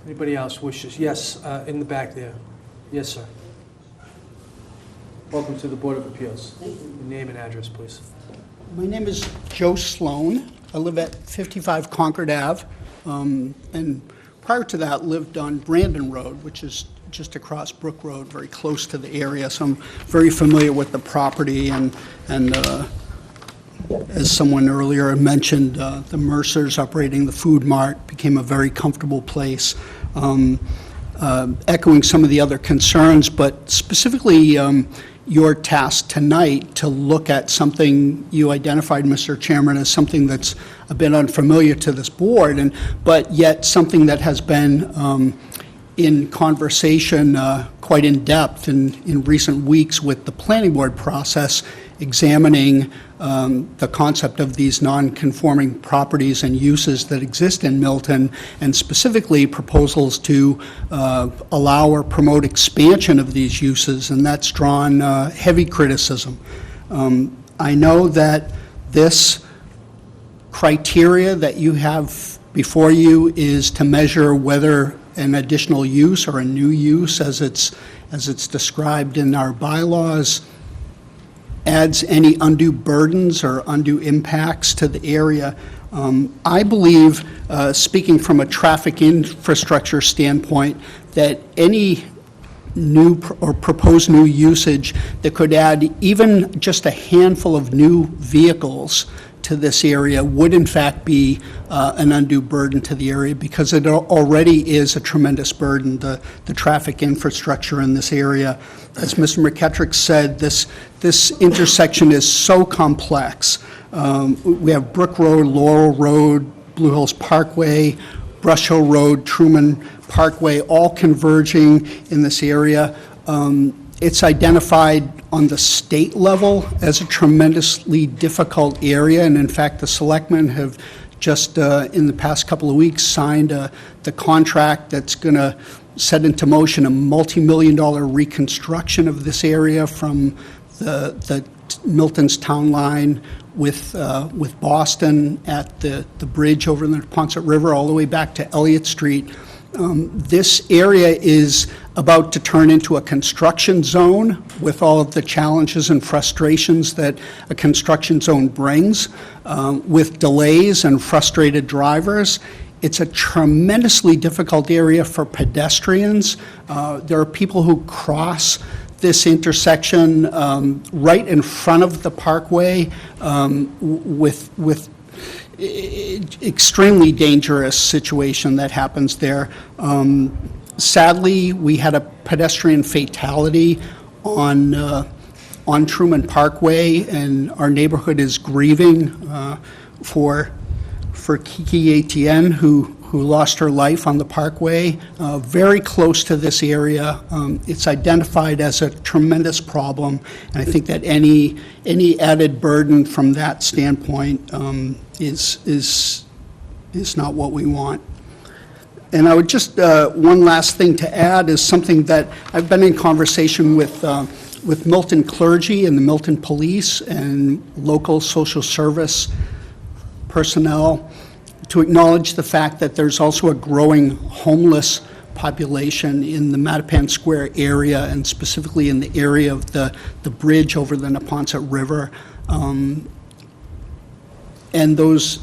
Anybody else wishes? Yes, in the back there. Yes, sir. Welcome to the Board of Appeals. Your name and address, please. My name is Joe Sloan. I live at 55 Concord Ave, and prior to that lived on Brandon Road, which is just across Brook Road, very close to the area, so I'm very familiar with the property, and as someone earlier mentioned, the Mercers operating the food mart became a very comfortable place. Echoing some of the other concerns, but specifically your task tonight to look at something you identified, Mr. Chairman, as something that's a bit unfamiliar to this board, but yet something that has been in conversation quite in depth in recent weeks with the planning board process, examining the concept of these non-conforming properties and uses that exist in Milton, and specifically proposals to allow or promote expansion of these uses, and that's drawn heavy criticism. I know that this criteria that you have before you is to measure whether an additional use or a new use, as it's described in our bylaws, adds any undue burdens or undue impacts to the area. I believe, speaking from a traffic infrastructure standpoint, that any new or proposed new usage that could add even just a handful of new vehicles to this area would in fact be an undue burden to the area, because it already is a tremendous burden, the traffic infrastructure in this area. As Mr. McKetrick said, this intersection is so complex. We have Brook Road, Laurel Road, Blue Hills Parkway, Brush Hill Road, Truman Parkway, all converging in this area. It's identified on the state level as a tremendously difficult area, and in fact, the selectmen have just in the past couple of weeks signed the contract that's going to set into motion a multi-million-dollar reconstruction of this area from the Milton's town line with Boston at the bridge over the Neponset River all the way back to Elliott Street. This area is about to turn into a construction zone with all of the challenges and frustrations that a construction zone brings, with delays and frustrated drivers. It's a tremendously difficult area for pedestrians. There are people who cross this intersection right in front of the parkway with extremely dangerous situation that happens there. Sadly, we had a pedestrian fatality on Truman Parkway, and our neighborhood is grieving for Kiki Etienne, who lost her life on the Parkway, very close to this area. It's identified as a tremendous problem, and I think that any added burden from that standpoint is not what we want. And I would just, one last thing to add is something that I've been in conversation with Milton clergy and the Milton police and local social service personnel to acknowledge the fact that there's also a growing homeless population in the Mattapan Square area, and specifically in the area of the bridge over the Neponset River. And those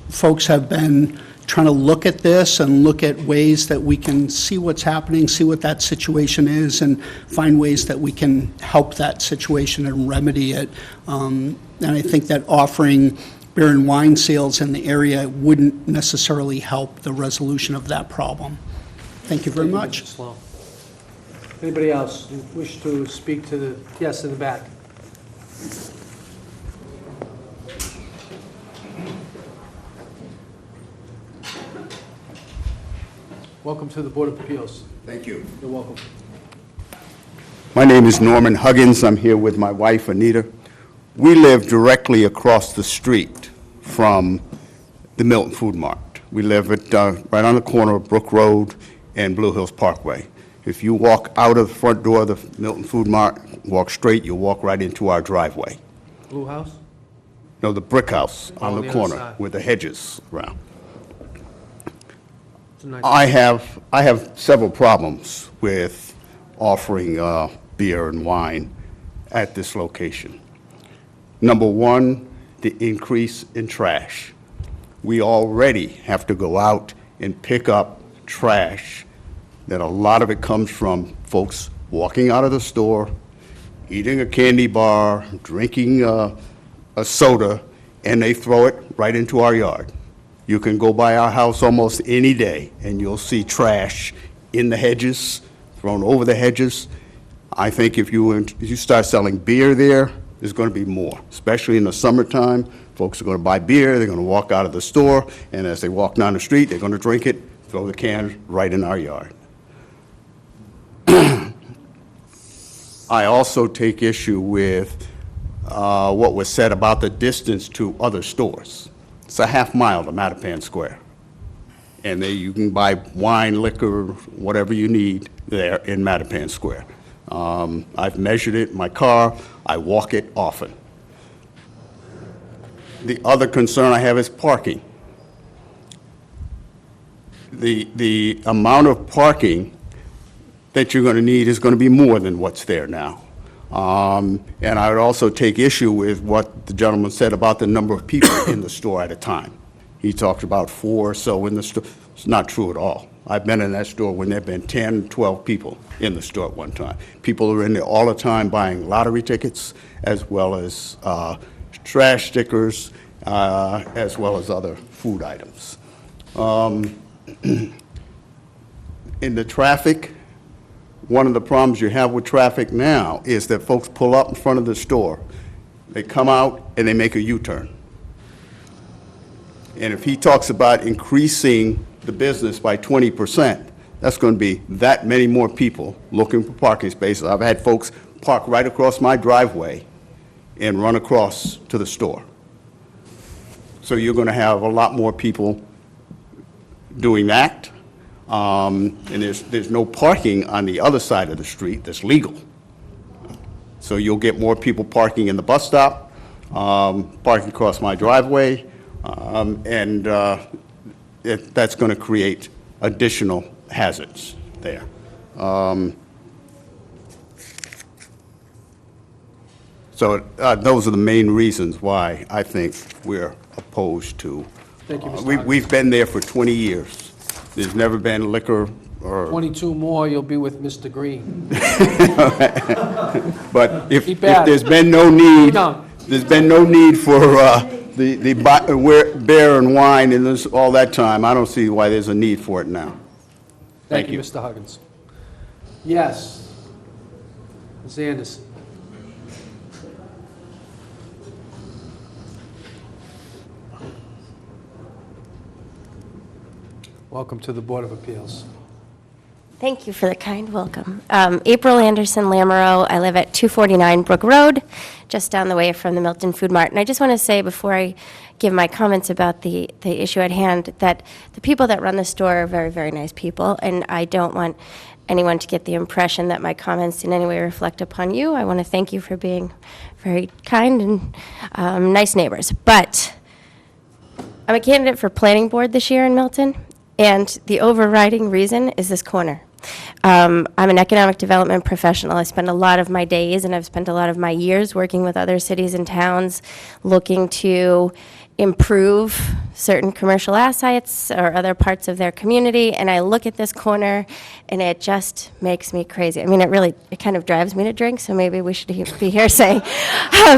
folks have been trying to look at this and look at ways that we can see what's happening, see what that situation is, and find ways that we can help that situation and remedy it. And I think that offering beer and wine sales in the area wouldn't necessarily help the resolution of that problem. Thank you very much. Slow. Anybody else who wish to speak to the, yes, in the back? Welcome to the Board of Appeals. Thank you. You're welcome. My name is Norman Huggins. I'm here with my wife, Anita. We live directly across the street from the Milton Food Mart. We live at right on the corner of Brook Road and Blue Hills Parkway. If you walk out of the front door of the Milton Food Mart, walk straight, you'll walk right into our driveway. Blue House? No, the brick house Oh, on on the the other corner side. with the hedges around. It's a nice- I have several problems with offering beer and wine at this location. Number one, the increase in trash. We already have to go out and pick up trash, that a lot of it comes from folks walking out of the store, eating a candy bar, drinking a soda, and they throw it right into our yard. You can go by our house almost any day, and you'll see trash in the hedges, thrown over the hedges. I think if you start selling beer there, there's going to be more, especially in the summertime. Folks are going to buy beer, they're going to walk out of the store, and as they walk down the street, they're going to drink it, throw the can right in our yard. I also take issue with what was said about the distance to other stores. It's a half mile to Mattapan Square. And there you can buy wine, liquor, whatever you need there in Mattapan Square. I've measured it in my car. I walk it often. The other concern I have is parking. The amount of parking that you're going to need is going to be more than what's there now. And I would also take issue with what the gentleman said about the number of people in the store at a time. He talked about 4 or so in the store. It's not true at all. I've been in that store when there have been 10, 12 people in the store at one time. People are in there all the time buying lottery tickets, as well as trash stickers, as well as other food items. In the traffic, one of the problems you have with traffic now is that folks pull up in front of the store, they come out, and they make a U-turn. And if he talks about increasing the business by 20%, that's going to be that many more people looking for parking spaces. I've had folks park right across my driveway and run across to the store. So you're going to have a lot more people doing that. And there's no parking on the other side of the street that's legal. So you'll get more people parking in the bus stop, parking across my driveway, and that's going to create additional hazards there. So those are the main reasons why I think we're opposed to Thank you, Mr. We- Huggins. We've been there for 20 years. There's never been liquor or, 22 more, you'll be with Mr. Green. but if Keep at it. there's been no need, No. there's been no need for beer and wine in this, all that time, I don't see why there's a need for it now. Thank Thank you, you. Mr. Huggins. Yes. Ms. Anderson. Welcome to the Board of Appeals. Thank you for the kind welcome. April Anderson Lamoureux. I live at 249 Brook Road, just down the way from the Milton Food Mart. And I just want to say, before I give my comments about the issue at hand, that the people that run the store are very, very nice people, and I don't want anyone to get the impression that my comments in any way reflect upon you. I want to thank you for being very kind and nice neighbors. But I'm a candidate for planning board this year in Milton, and the overriding reason is this corner. I'm an economic development professional. I spend a lot of my days and I've spent a lot of my years working with other cities and towns looking to improve certain commercial assets or other parts of their community. And I look at this corner and it just makes me crazy. I mean, it kind of drives me to drink, so maybe we should be here saying,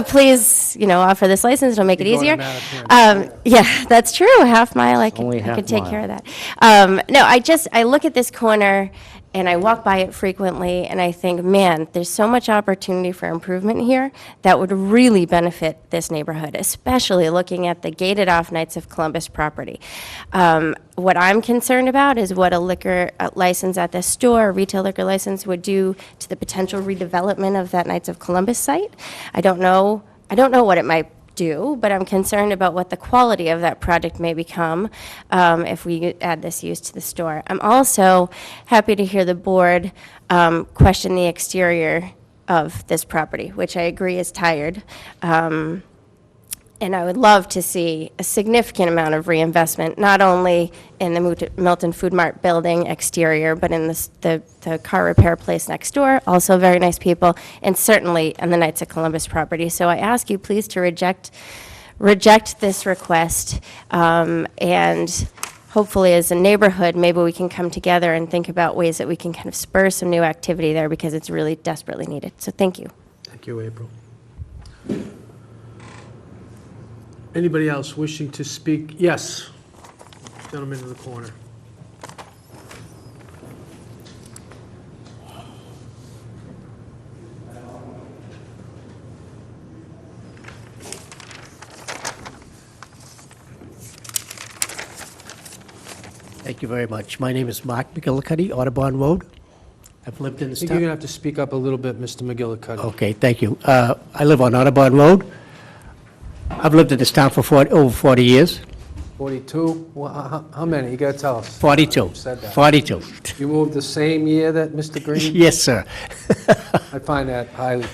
please, offer this license, it'll make it You're going easier. to Mattapan. Yeah, that's true, a half mile, I Only could half take mile. care of that. No, I look at this corner and I walk by it frequently and I think, man, there's so much opportunity for improvement here that would really benefit this neighborhood, especially looking at the gated off Knights of Columbus property. What I'm concerned about is what a liquor license at this store, a retail liquor license, would do to the potential redevelopment of that Knights of Columbus site. I don't know what it might do, but I'm concerned about what the quality of that project may become if we add this use to the store. I'm also happy to hear the board question the exterior of this property, which I agree is tired. And I would love to see a significant amount of reinvestment, not only in the Milton Food Mart building exterior, but in the car repair place next door, also very nice people, and certainly on the Knights of Columbus property. So I ask you please to reject this request, and hopefully as a neighborhood, maybe we can come together and think about ways that we can kind of spur some new activity there, because it's really desperately needed. So thank you. Thank you, April. Anybody else wishing to speak? Yes. Gentleman in the corner. Thank you very much. My name is Mark McGillicuddy, Audubon Road. I've lived in I this think you're town. going to have to speak up a little bit, Mr. McGillicuddy. Okay, thank you. I live on Audubon Road. I've lived in this town for over 40 years. 42? Well, how many? You got to tell us. 42. You said that. 42. You moved the same year that Mr. Green? Yes, sir. I find that highly,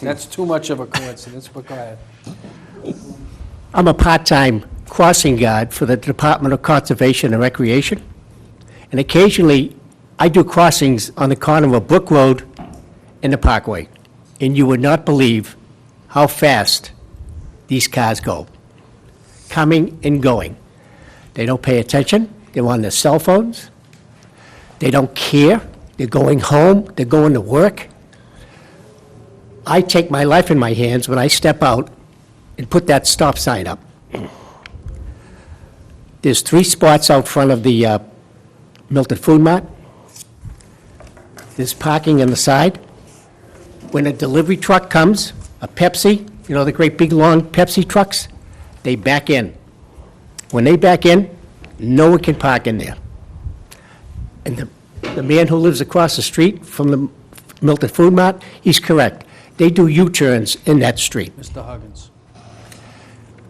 that's too much of a coincidence, but go ahead. I'm a part-time crossing guard for the Department of Conservation and Recreation. And occasionally, I do crossings on the corner of Brook Road and the Parkway. And you would not believe how fast these cars go, coming and going. They don't pay attention. They're on their cell phones. They don't care. They're going home. They're going to work. I take my life in my hands when I step out and put that stop sign up. There's 3 spots out front of the Milton Food Mart. There's parking on the side. When a delivery truck comes, a Pepsi, the great big long Pepsi trucks, they back in. When they back in, no one can park in there. And the man who lives across the street from the Milton Food Mart, he's correct. They do U-turns in that street. Mr. Huggins.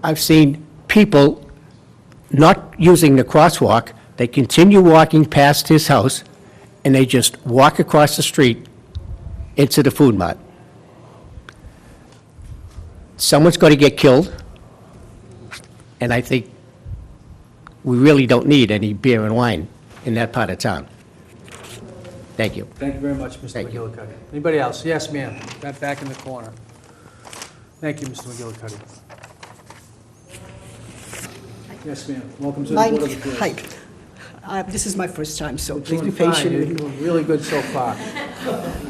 I've seen people not using the crosswalk. They continue walking past his house, and they just walk across the street into the food mart. Someone's going to get killed, and I think we really don't need any beer and wine in that part of town. Thank you. Thank you very much, Mr. Thank you. McGillicuddy. Anybody else? Yes, ma'am. Back in the corner. Thank you, Mr. McGillicuddy. Yes, ma'am. Welcome to the My- Board of Appeals. Hi. This is my first time, so please Doing be fine. patient You're with me. doing really good so far.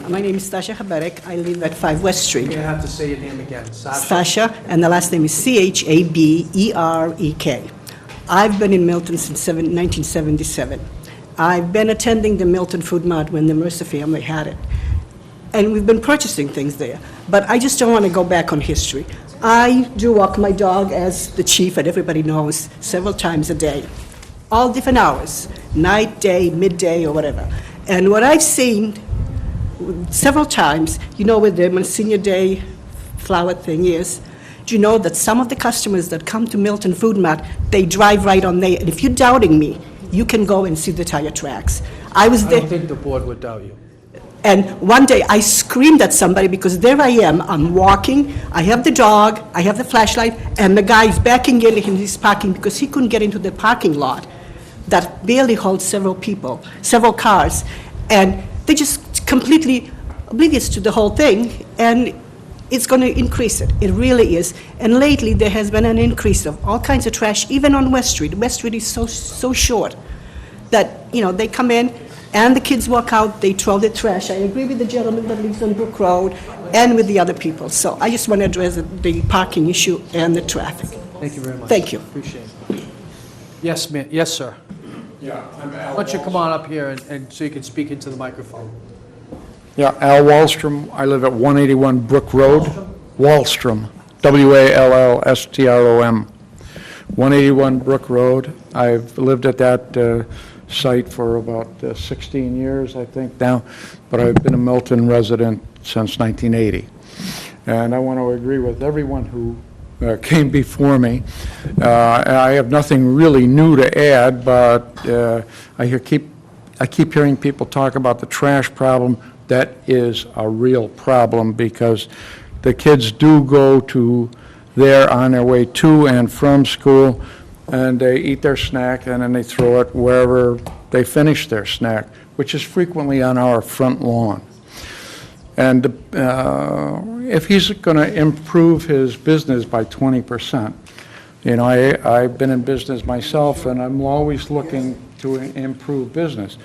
My name is Stasha Haberek. I live at 5 West You're Street. going to have to say your name again. Sasha? Stasha, and the last name is Chaberek. I've been in Milton since 1977. I've been attending the Milton Food Mart when the Mercer family had it. And we've been purchasing things there. But I just don't want to go back on history. I do walk my dog, as the chief and everybody knows, several times a day. All different hours, night, day, midday, or whatever. And what I've seen several times, you know where the Monsignor Day flower thing is, do you know that some of the customers that come to Milton Food Mart, they drive right on there, and if you're doubting me, you can go and see the tire tracks. I was I there. don't think the board would doubt you. And one day, I screamed at somebody because there I am, I'm walking, I have the dog, I have the flashlight, and the guy is backing in and he's parking because he couldn't get into the parking lot that barely holds several people, several cars, and they just completely oblivious to the whole thing, and it's going to increase it. It really is. And lately, there has been an increase of all kinds of trash, even on West Street. West Street is so short that, you know, they come in, and the kids walk out, they throw the trash. I agree with the gentleman that lives on Brook Road and with the other people. So I just want to address the parking issue and the traffic. Thank you very much. Thank you. Appreciate it. Yes, ma'am. Yes, sir. Yeah, I'm Al. Why don't you come on up here and so you can speak into the microphone? Yeah, Al Wallstrom. I live at 181 Brook Road. Wallstrom, Wallstrom. 181 Brook Road. I've lived at that site for about 16 years, I think now, but I've been a Milton resident since 1980. And I want to agree with everyone who came before me. I have nothing really new to add, but I keep hearing people talk about the trash problem. That is a real problem because the kids do go to there on their way to and from school, and they eat their snack and then they throw it wherever they finish their snack, which is frequently on our front lawn. And if he's going to improve his business by 20%, you know, I've been in business myself, and I'm always looking to improve business.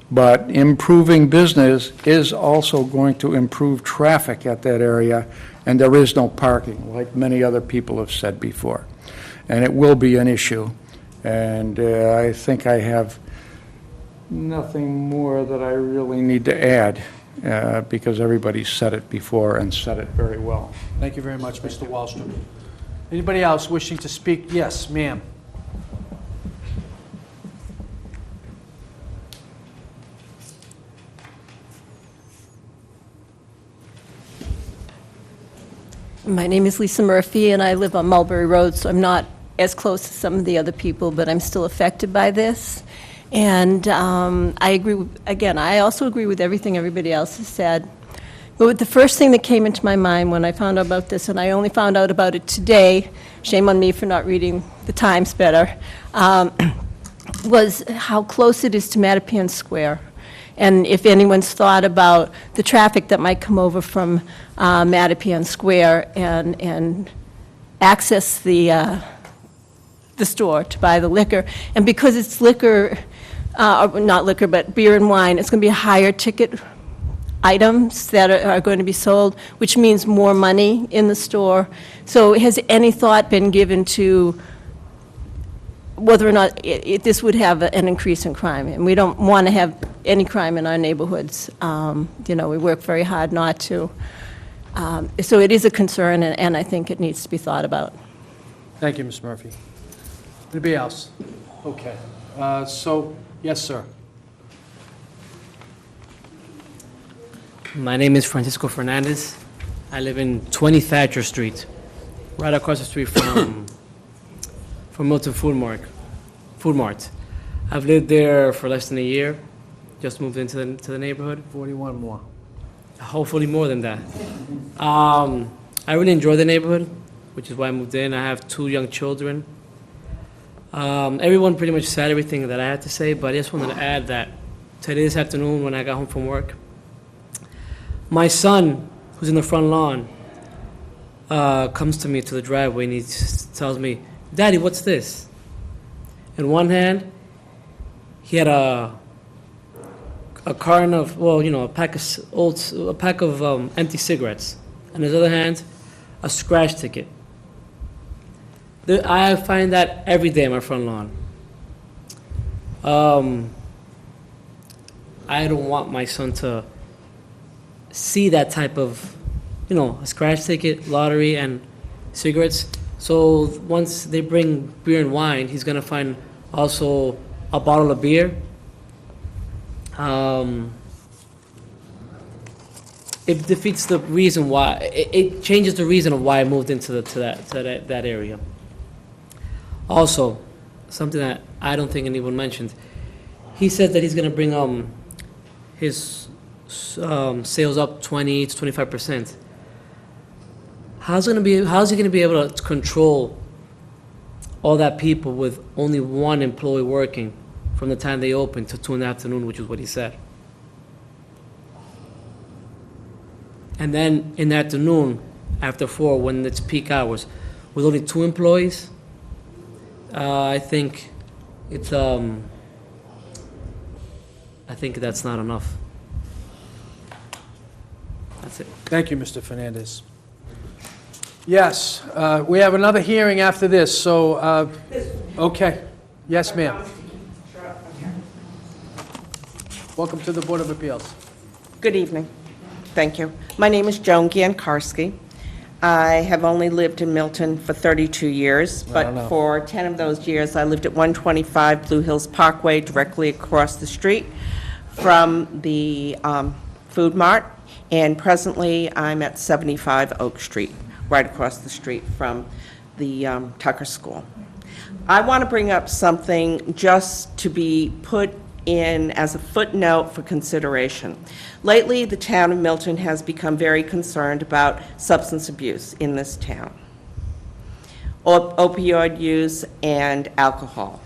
But improving business is also going to improve traffic at that area, and there is no parking, like many other people have said before. And it will be an issue. And I think I have nothing more that I really need to add. Because everybody's said it before and said it very well. Thank you very much, Mr. Wallstrom. Anybody else wishing to speak? Yes, ma'am. My name is Lisa Murphy, and I live on Mulberry Road, so I'm not as close to some of the other people, but I'm still affected by this. And I agree, again, I also agree with everything everybody else has said. But the first thing that came into my mind when I found out about this, and I only found out about it today, shame on me for not reading the Times better, was how close it is to Mattapan Square. And if anyone's thought about the traffic that might come over from Mattapan Square and access the store to buy the liquor. And because it's liquor, not liquor, but beer and wine, it's going to be higher ticket items that are going to be sold, which means more money in the store. So has any thought been given to whether or not this would have an increase in crime? And we don't want to have any crime in our neighborhoods. You know, we work very hard not to. So it is a concern, and I think it needs to be thought about. Thank you, Ms. Murphy. Anybody else? Okay. So, yes, sir. My name is Francisco Fernandez. I live in 20 Thatcher Street, right across the street from Milton Food Mart. I've lived there for less than a year. Just moved into the neighborhood. 41 more. Hopefully more than that. I really enjoy the neighborhood, which is why I moved in. I have 2 young children. Everyone pretty much said everything that I had to say, but I just wanted to add that today this afternoon when I got home from work, my son, who's in the front lawn, comes to me to the driveway and he tells me, "Daddy, what's this?" In one hand, he had a carton of, well, you know, a pack of empty cigarettes. In his other hand, a scratch ticket. I find that every day on my front lawn. I don't want my son to see that type of, you know, a scratch ticket, lottery, and cigarettes. So once they bring beer and wine, he's gonna find also a bottle of beer. It defeats the reason why. It changes the reason of why I moved into that area. Also, something that I don't think anyone mentioned. He said that he's gonna bring his sales up 20 to 25%. How's he gonna be able to control all that people with only one employee working from the time they open to 2 in the afternoon, which is what he said? And then in the afternoon, after 4, when it's peak hours, with only 2 employees, I think it's I think that's not enough. That's it. Thank you, Mr. Fernandez. Yes, we have another hearing after this, so, okay. Yes, ma'am. Welcome to the Board of Appeals. Good evening. Thank you. My name is Joan Giankarski. I have only lived in Milton for 32 years, but for 10 of those years, I lived at 125 Blue Hills Parkway, directly across the street from the Food Mart, and presently I'm at 75 Oak Street, right across the street from the Tucker School. I want to bring up something just to be put in as a footnote for consideration. Lately, the town of Milton has become very concerned about substance abuse in this town, opioid use and alcohol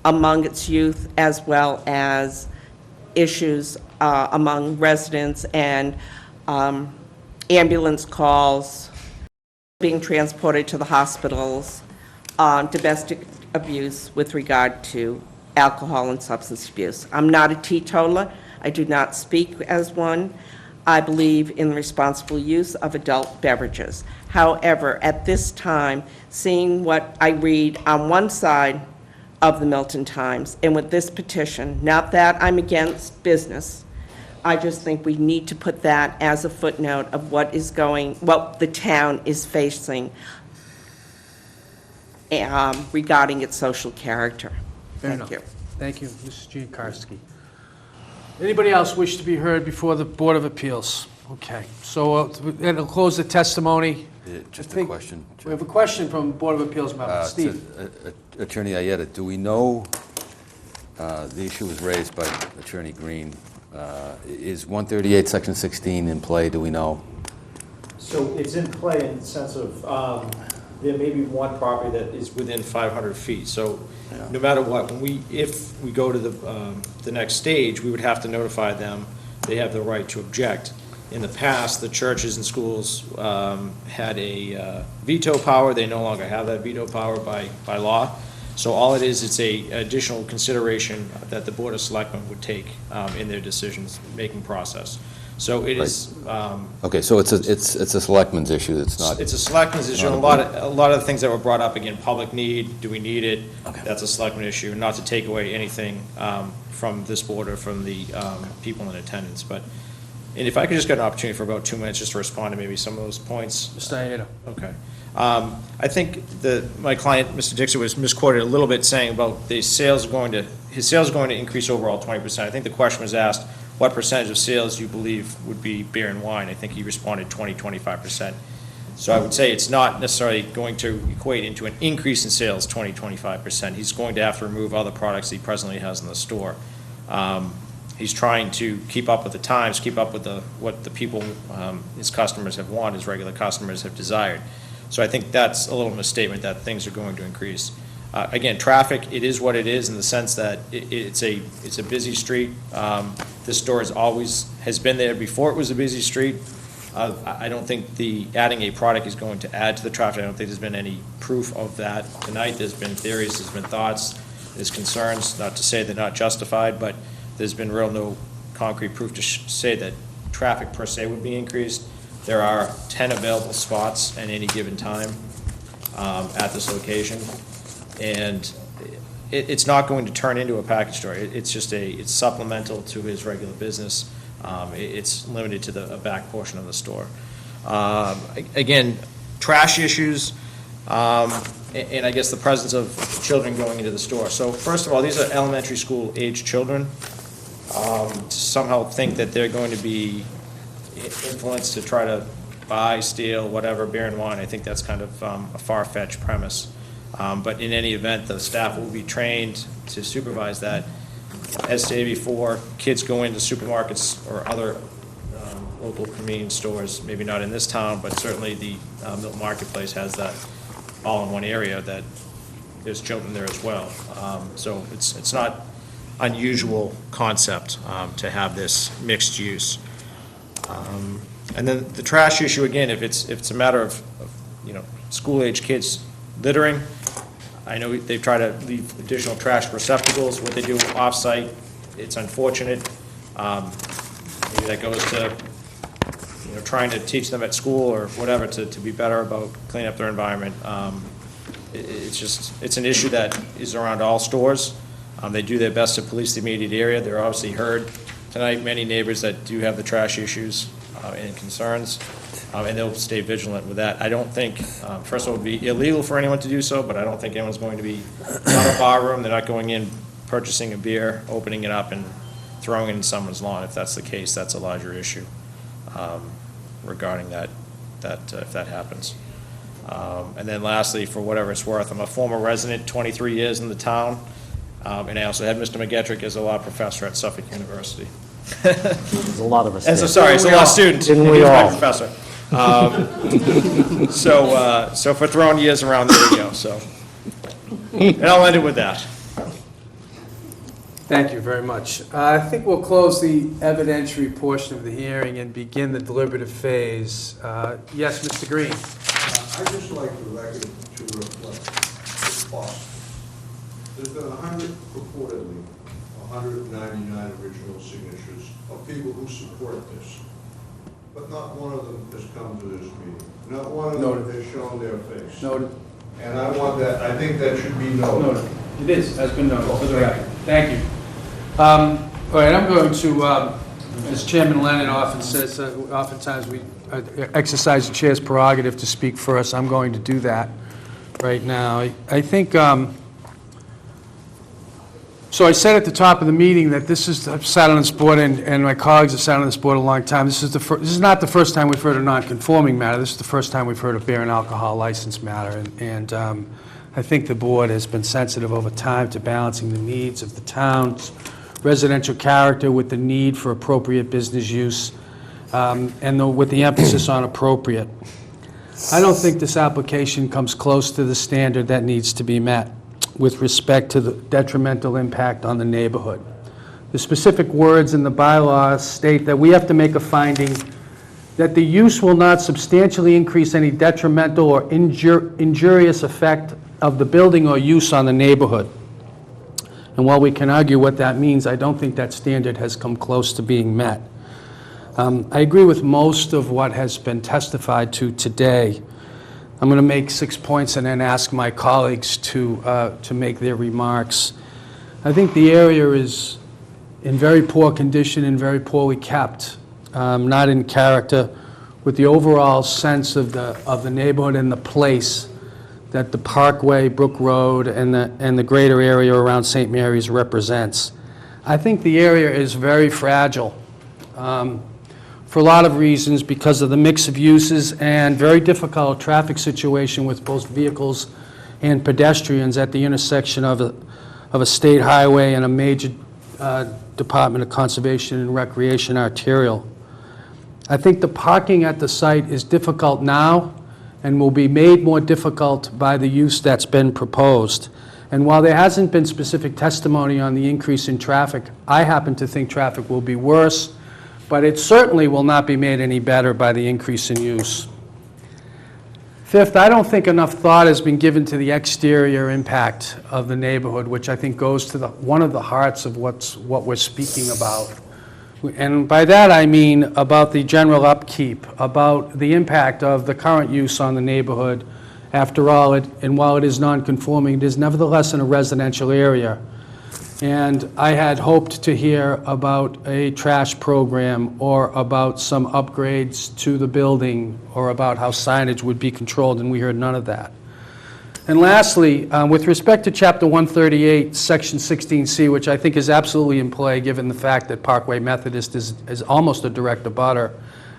among its youth, as well as issues among residents and ambulance calls, being transported to the hospitals, domestic abuse with regard to alcohol and substance abuse. I'm not a teetotaler. I do not speak as one. I believe in the responsible use of adult beverages. However, at this time, seeing what I read on one side of the Milton Times and with this petition, not that I'm against business, I just think we need to put that as a footnote of what the town is facing regarding its social character. Thank you. Thank you, Mrs. Giankarski. Anybody else wish to be heard before the Board of Appeals? Okay, so it'll close the testimony. Just a question. We have a question from Board of Appeals member, Steve. Attorney Ayeta, do we know, the issue was raised by Attorney Green, is 138 Section 16 in play, do we know? So it's in play in the sense of, there may be one property that is Within 500 feet, so no matter what, if we go to the next stage, we would have to notify them. They have the right to object. In the past, the churches and schools had a veto power. They no longer have that veto power by law. So all it is, it's a additional consideration that the Board of Selectmen would take in their decisions-making process. So it is. Okay, so it's a selectmen's issue, it's not. It's a selectmen's issue. A lot of the things that were brought up, again, public need, do we need it? Okay. That's a selectman issue, not to take away anything from this board or from the people in attendance. But, and if I could just get an opportunity for about 2 minutes just to respond to maybe some of those points. Mr. Ayeta. Okay. I think my client, Mr. Dixon, was misquoted a little bit saying about his sales are going to increase overall 20%. I think the question was asked, what percentage of sales do you believe would be beer and wine? I think he responded 25%. So I would say it's not necessarily going to equate into an increase in sales, 25%. He's going to have to remove other products he presently has in the store. He's trying to keep up with the times, keep up with what the people, his customers have wanted, his regular customers have desired. So I think that's a little misstatement that things are going to increase. Again, traffic, it is what it is in the sense that it's a busy street. This store has been there before it was a busy street. I don't think adding a product is going to add to the traffic. I don't think there's been any proof of that tonight. There's been theories, there's been thoughts. There's concerns, not to say they're not justified, but there's been no concrete proof to say that traffic per se would be increased. There are 10 available spots at any given time at this location, and it's not going to turn into a package store. It's just it's supplemental to his regular business. It's limited to the back portion of the store. Again, trash issues, and I guess the presence of children going into the store. So first of all, these are elementary school age children. To somehow think that they're going to be influenced to try to buy, steal, whatever, beer and wine, I think that's kind of a far-fetched premise. But in any event, the staff will be trained to supervise that. As stated before, kids go into supermarkets or other local convenience stores, maybe not in this town, but certainly the Milton Marketplace has that all in one area, that there's children there as well. So it's not unusual concept to have this mixed use. And then the trash issue, again, if it's a matter of school-age kids littering, I know they try to leave additional trash receptacles. What they do off-site, it's unfortunate. Maybe that goes to trying to teach them at school or whatever to be better about cleaning up their environment. It's an issue that is around all stores. They do their best to police the immediate area. They're obviously heard tonight, many neighbors that do have the trash issues and concerns, and they'll stay vigilant with that. I don't think, first of all, it would be illegal for anyone to do so, but I don't think anyone's going to be on a bar room. They're not going in, purchasing a beer, opening it up, and throwing it in someone's lawn. If that's the case, that's a larger issue regarding that if that happens. And then lastly, for whatever it's worth, I'm a former resident, 23 years in the town. And I also had Mr. McGettrick as a law professor at Suffolk University. There's a lot of us. As sorry, as a law student. Didn't He we was my all? professor. So for throwing years around, there we go. So, and I'll end it with that. Thank you very much. I think we'll close the evidentiary portion of the hearing and begin the deliberative phase. Yes, Mr. Green. I'd just like the record to reflect the cost. There's been purportedly 199 original signatures of people who support this, but not one of them has come to this meeting. Not one of them has shown their face. Noted. And I want that, I think that should be noted. It is, has been noted, for the record. Thank you. All right, I'm going to, as Chairman Lennon often says, oftentimes we exercise the chair's prerogative to speak first. I'm going to do that right now. I think, so I said at the top of the meeting that I've sat on this board, and my colleagues have sat on this board a long time. This is not the first time we've heard a non-conforming matter. This is the first time we've heard a beer and alcohol license matter. And I think the board has been sensitive over time to balancing the needs of the town's residential character with the need for appropriate business use, and with the emphasis on appropriate. I don't think this application comes close to the standard that needs to be met with respect to the detrimental impact on the neighborhood. The specific words in the bylaws state that we have to make a finding that the use will not substantially increase any detrimental or injurious effect of the building or use on the neighborhood. And while we can argue what that means, I don't think that standard has come close to being met. I agree with most of what has been testified to today. I'm going to make 6 points and then ask my colleagues to make their remarks. I think the area is in very poor condition and very poorly kept, not in character with the overall sense of the neighborhood and the place that the Parkway, Brook Road, and the greater area around St. Mary's represents. I think the area is very fragile for a lot of reasons, because of the mix of uses and very difficult traffic situation with both vehicles and pedestrians at the intersection of a state highway and a major Department of Conservation and Recreation arterial. I think the parking at the site is difficult now and will be made more difficult by the use that's been proposed. And while there hasn't been specific testimony on the increase in traffic, I happen to think traffic will be worse, but it certainly will not be made any better by the increase in use. Fifth, I don't think enough thought has been given to the exterior impact of the neighborhood, which I think goes to one of the hearts of what we're speaking about. And by that I mean about the general upkeep, about the impact of the current use on the neighborhood. After all, and while it is non-conforming, it is nevertheless in a residential area. And I had hoped to hear about a trash program or about some upgrades to the building or about how signage would be controlled, and we heard none of that. And lastly, with respect to Chapter 138, Section 16C, which I think is absolutely in play given the fact that Parkway Methodist is almost a direct abutter,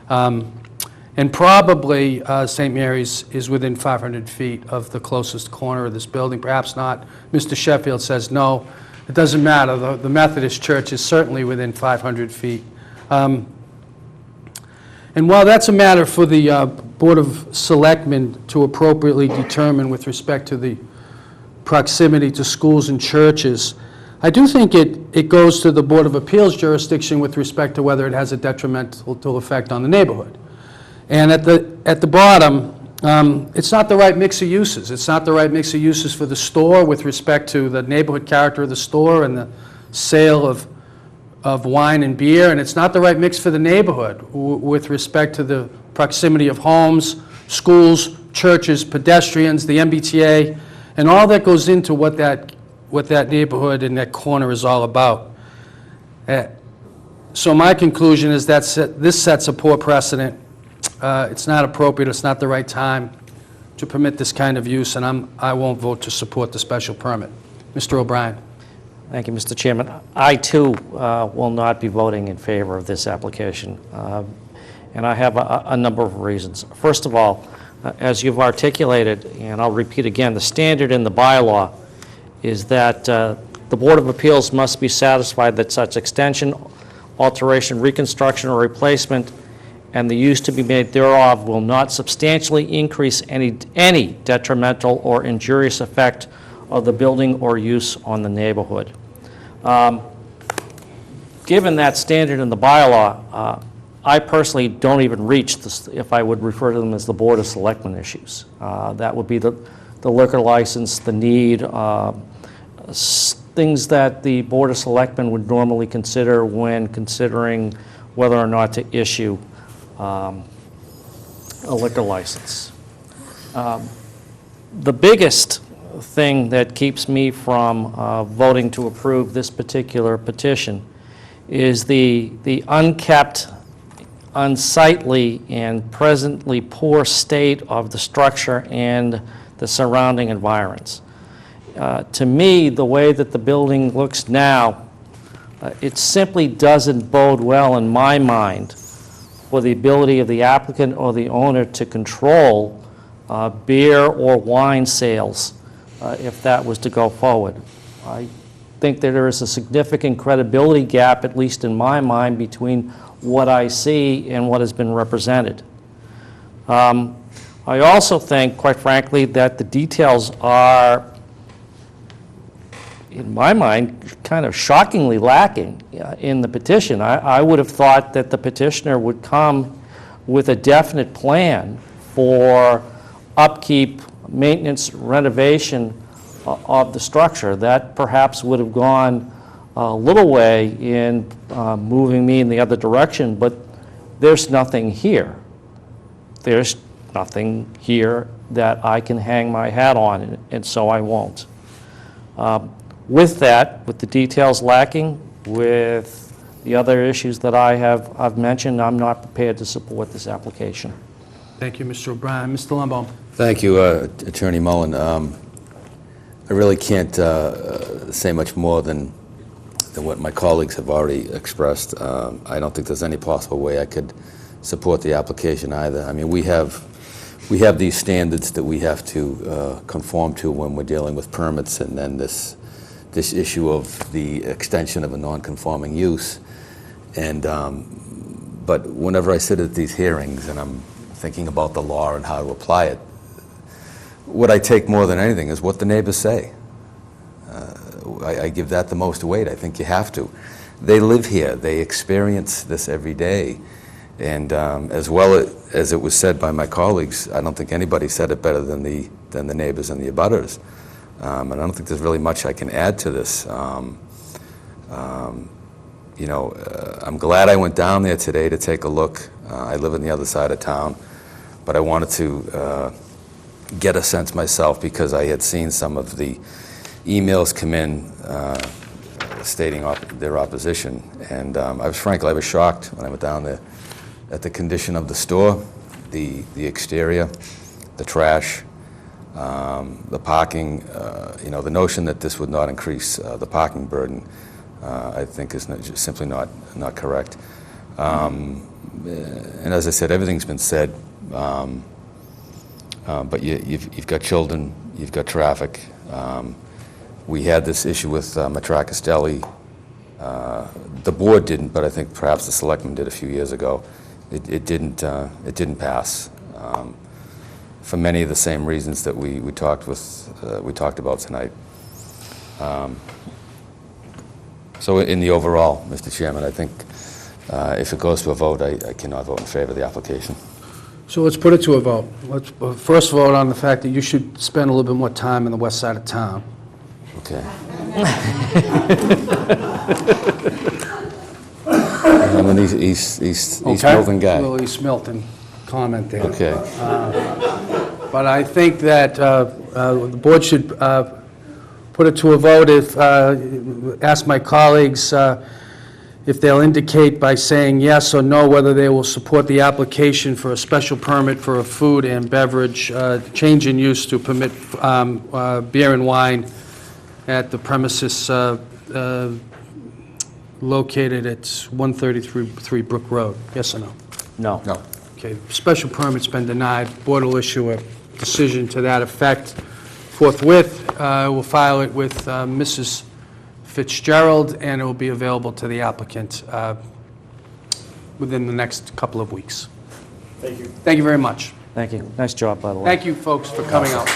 and probably St. Mary's is within 500 feet of the closest corner of this building, perhaps not. Mr. Sheffield says no. It doesn't matter. The Methodist Church is certainly within 500 feet. And while that's a matter for the Board of Selectmen to appropriately determine with respect to the proximity to schools and churches, I do think it goes to the Board of Appeals jurisdiction with respect to whether it has a detrimental effect on the neighborhood. And at the bottom, it's not the right mix of uses. It's not the right mix of uses for the store with respect to the neighborhood character of the store and the sale of wine and beer, and it's not the right mix for the neighborhood with respect to the proximity of homes, schools, churches, pedestrians, the MBTA, and all that goes into what that neighborhood and that corner is all about. So my conclusion is that this sets a poor precedent. It's not appropriate, it's not the right time to permit this kind of use, and I won't vote to support the special permit. Mr. O'Brien. Thank you, Mr. Chairman. I, too, will not be voting in favor of this application, and I have a number of reasons. First of all, as you've articulated, and I'll repeat again, the standard in the bylaw is that the Board of Appeals must be satisfied that such extension, alteration, reconstruction, or replacement and the use to be made thereof will not substantially increase any detrimental or injurious effect of the building or use on the neighborhood. Given that standard in the bylaw, I personally don't even reach this, if I would refer to them as the Board of Selectmen issues. That would be the liquor license, the need, things that the Board of Selectmen would normally consider when considering whether or not to issue a liquor license. The biggest thing that keeps me from voting to approve this particular petition is the unkept, unsightly, and presently poor state of the structure and the surrounding environs. To me, the way that the building looks now, it simply doesn't bode well in my mind for the ability of the applicant or the owner to control beer or wine sales if that was to go forward. I think that there is a significant credibility gap, at least in my mind, between what I see and what has been represented. I also think, quite frankly, that the details are, in my mind, kind of shockingly lacking in the petition. I would have thought that the petitioner would come with a definite plan for upkeep, maintenance, renovation of the structure. That perhaps would have gone a little way in moving me in the other direction, but there's nothing here. There's nothing here that I can hang my hat on, and so I won't. With that, with the details lacking, with the other issues that I've mentioned, I'm not prepared to support this application. Thank you, Mr. O'Brien. Mr. Lembo. Thank you, Attorney Mullen. I really can't say much more than what my colleagues have already expressed. I don't think there's any possible way I could support the application either. I mean, we have these standards that we have to conform to when we're dealing with permits, and then this issue of the extension of a non-conforming use. And but whenever I sit at these hearings and I'm thinking about the law and how to apply it, what I take more than anything is what the neighbors say. I give that the most weight. I think you have to. They live here. They experience this every day. And as well as it was said by my colleagues, I don't think anybody said it better than the neighbors and the abutters. And I don't think there's really much I can add to this. You know, I'm glad I went down there today to take a look. I live on the other side of town, but I wanted to get a sense myself because I had seen some of the emails come in stating their opposition. And I was shocked when I went down there at the condition of the store, the exterior, the trash, the parking. You know, the notion that this would not increase the parking burden, I think is just simply not correct. And as I said, everything's been said, but you've got children, you've got traffic. We had this issue with Matrakis Deli. The board didn't, but I think perhaps the selectmen did a few years ago. It didn't pass for many of the same reasons that we talked about tonight. So in the overall, Mr. Chairman, I think if it goes to a vote, I cannot vote in favor of the application. So let's put it to a vote. Let's first vote on the fact that you should spend a little bit more time in the west side of town. Okay. I'm an East Milton guy. Little East Milton comment there. Okay. But I think that the board should put it to a vote if, ask my colleagues if they'll indicate by saying yes or no whether they will support the application for a special permit for a food and beverage change in use to permit beer and wine at the premises located at 133 Brook Road. Yes or no? No. No. Okay, special permit's been denied. Board will issue a decision to that effect forthwith. We'll file it with Mrs. Fitzgerald, and it will be available to the applicant within the next couple of weeks. Thank you. Thank you very much. Thank you. Nice job, by the way. Thank you, folks, for coming out.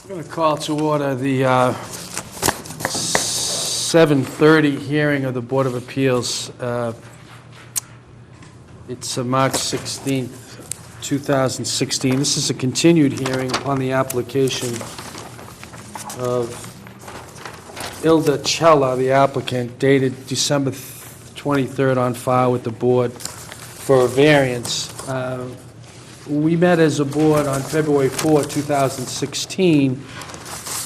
I'm going to call to order the 7:30 hearing of the Board of Appeals. It's March 16th, 2016. This is a continued hearing on the application of Ilda Cella, the applicant, dated December 23rd, on file with the board for a variance. We met as a board on February 4, 2016,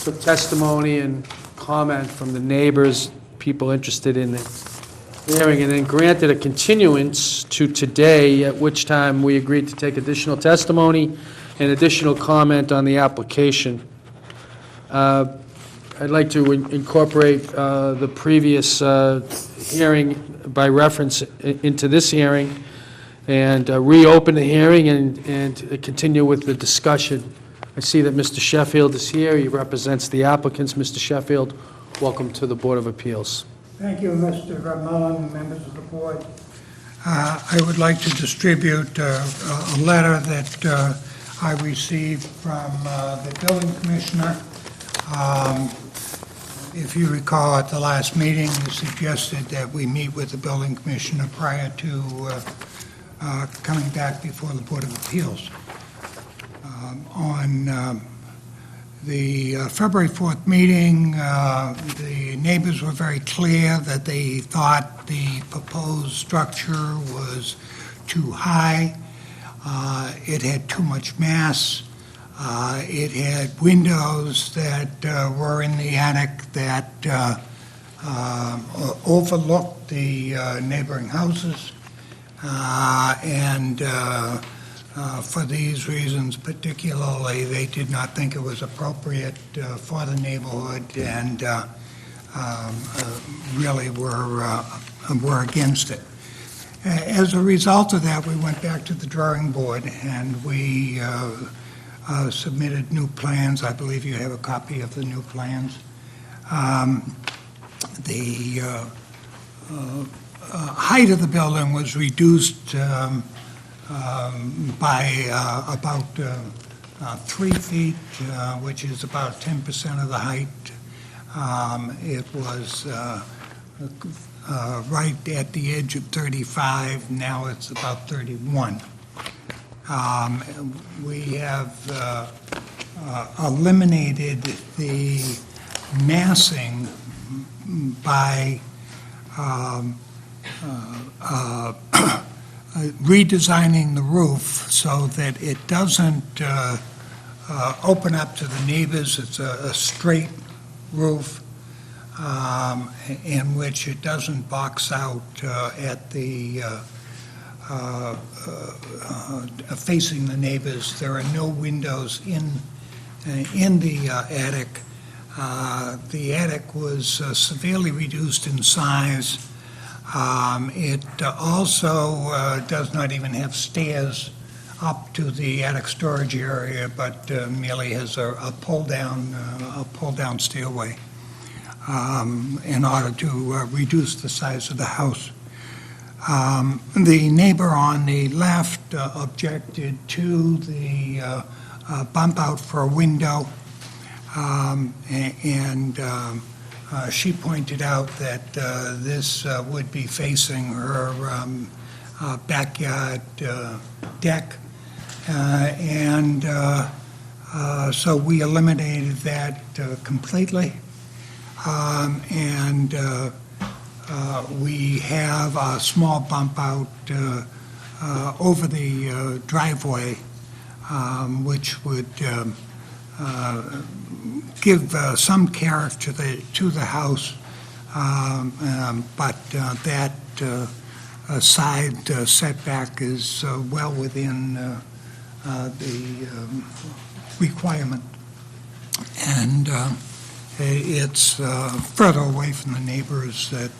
took testimony and comment from the neighbors, people interested in the hearing, and then granted a continuance to today, at which time we agreed to take additional testimony and additional comment on the application. I'd like to incorporate the previous hearing by reference into this hearing, and reopen the hearing and continue with the discussion. I see that Mr. Sheffield is here. He represents the applicants. Mr. Sheffield, welcome to the Board of Appeals. Thank you, Mr. Mullen, members of the board. I would like to distribute a letter that I received from the building commissioner. If you recall, at the last meeting, you suggested that we meet with the building commissioner prior to coming back before the Board of Appeals. On the February 4th meeting, the neighbors were very clear that they thought the proposed structure was too high. It had too much mass. It had windows that were in the attic that overlooked the neighboring houses. And for these reasons particularly, they did not think it was appropriate for the neighborhood, and really were against it. As a result of that, we went back to the drawing board and we submitted new plans. I believe you have a copy of the new plans. The height of the building was reduced by about 3 feet, which is about 10% of the height. It was right at the edge of 35, now it's about 31. We have eliminated the massing by redesigning the roof so that it doesn't open up to the neighbors. It's a straight roof in which it doesn't box out at the facing the neighbors. There are no windows in the attic. The attic was severely reduced in size. It also does not even have stairs up to the attic storage area, but merely has a pull-down stairway in order to reduce the size of the house. The neighbor on the left objected to the bump out for a window, and she pointed out that this would be facing her backyard deck, and so we eliminated that completely. And we have a small bump out over the driveway, which would give some character to the house, but that side setback is well within the requirement. And it's further away from the neighbors that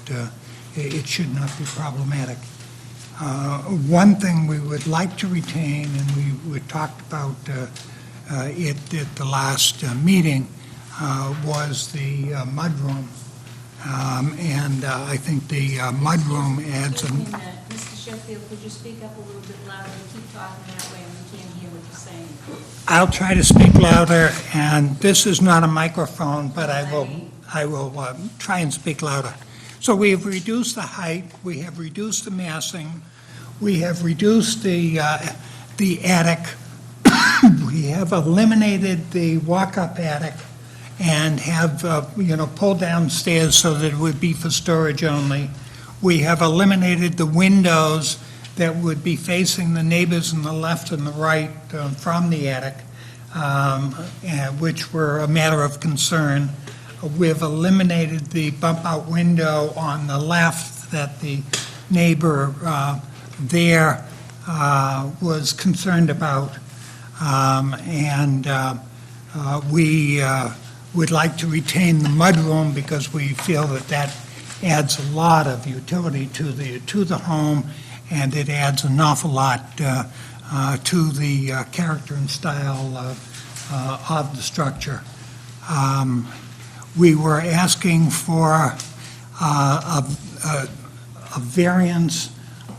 it should not be problematic. One thing we would like to retain, and we talked about it at the last meeting, was the mudroom. And I think the mudroom adds Mr. Sheffield, could you speak up a little bit louder? Keep talking that way and we can't hear what you're saying. I'll try to speak louder, and this is not a microphone, but I will try and speak louder. So we have reduced the height, we have reduced the massing, we have reduced the attic, we have eliminated the walk-up attic, and have, pulled down stairs so that it would be for storage only. We have eliminated the windows that would be facing the neighbors on the left and the right from the attic, which were a matter of concern. We've eliminated the bump-out window on the left that the neighbor there was concerned about. And we would like to retain the mudroom because we feel that that adds a lot of utility to the home, and it adds an awful lot to the character and style of the structure. We were asking for a variance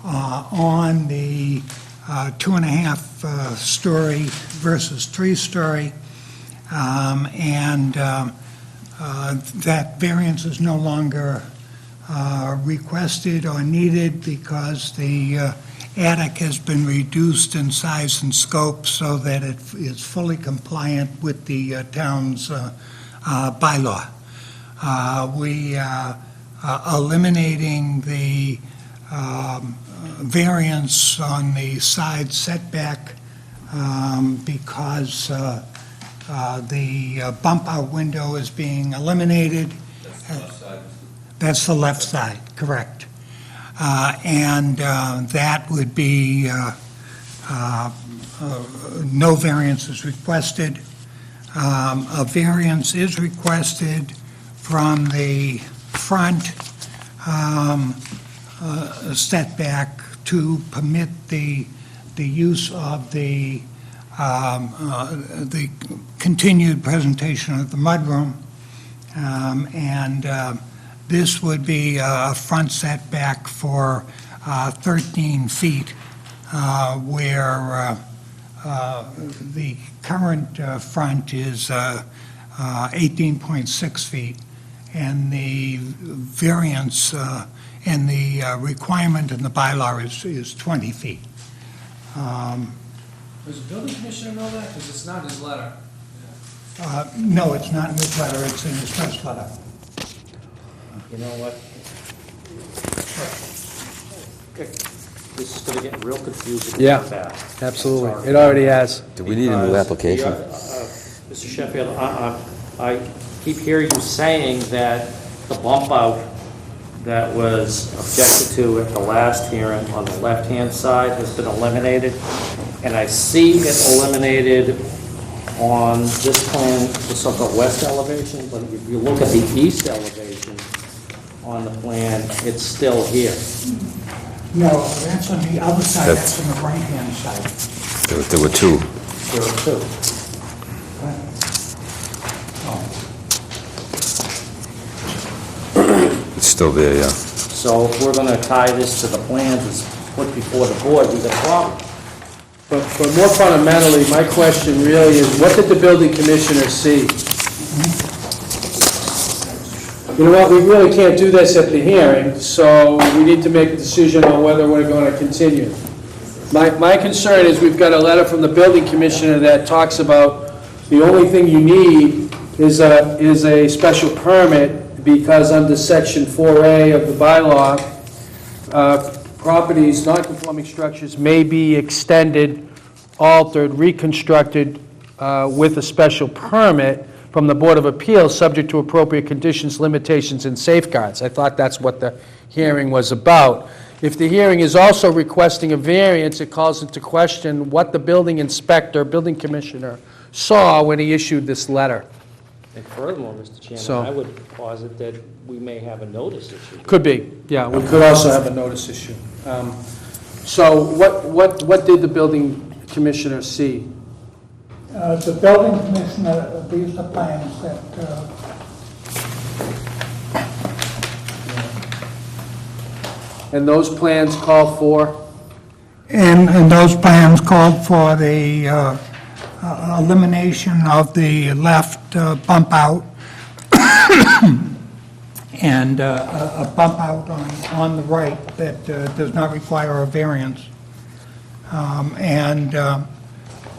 on the 2.5 story versus 3-story, and that variance is no longer requested or needed because the attic has been reduced in size and scope so that it is fully compliant with the town's bylaw. We are eliminating the variance on the side setback because the bump-out window is being eliminated. That's the left side, correct. And that would be no variance is requested. A variance is requested from the front setback to permit the use of the continued presentation of the mudroom. And this would be a front setback for 13 feet, where the current front is 18.6 feet, and the variance and the requirement in the bylaw is 20 feet. Does the building commissioner know that? Because it's not his letter. No, it's not in this letter, it's in his first letter. You know what? This is going to get real confusing. Yeah, fast. absolutely. It already has. Do we need a new application? Mr. Sheffield, I keep hearing you saying that the bump out that was objected to at the last hearing on the left-hand side has been eliminated, and I see it eliminated on this plan, the so-called west elevation, but if you look at the east elevation on the plan, it's still here. No, that's on the other side, that's on the right-hand side. There were two. There are two. It's still there, yeah. So if we're going to tie this to the plans that's put before the board, we've got a problem. But more fundamentally, my question really is, what did the building commissioner see? You know what, we really can't do this at the hearing, so we need to make a decision on whether we're going to continue. My concern is we've got a letter from the building commissioner that talks about the only thing you need is a special permit, because under section 4A of the bylaw, properties, non-conforming structures may be extended, altered, reconstructed with a special permit from the Board of Appeals, subject to appropriate conditions, limitations, and safeguards. I thought that's what the hearing was about. If the hearing is also requesting a variance, it calls into question what the building inspector, building commissioner, saw when he issued this letter. And furthermore, Mr. Chairman, So- I would posit that we may have a notice issue. Could be, yeah, we could also have a notice issue. So what did the building commissioner see? The building commissioner, these are plans that, And those plans call for? and those plans called for the elimination of the left bump out and a bump out on the right that does not require a variance. And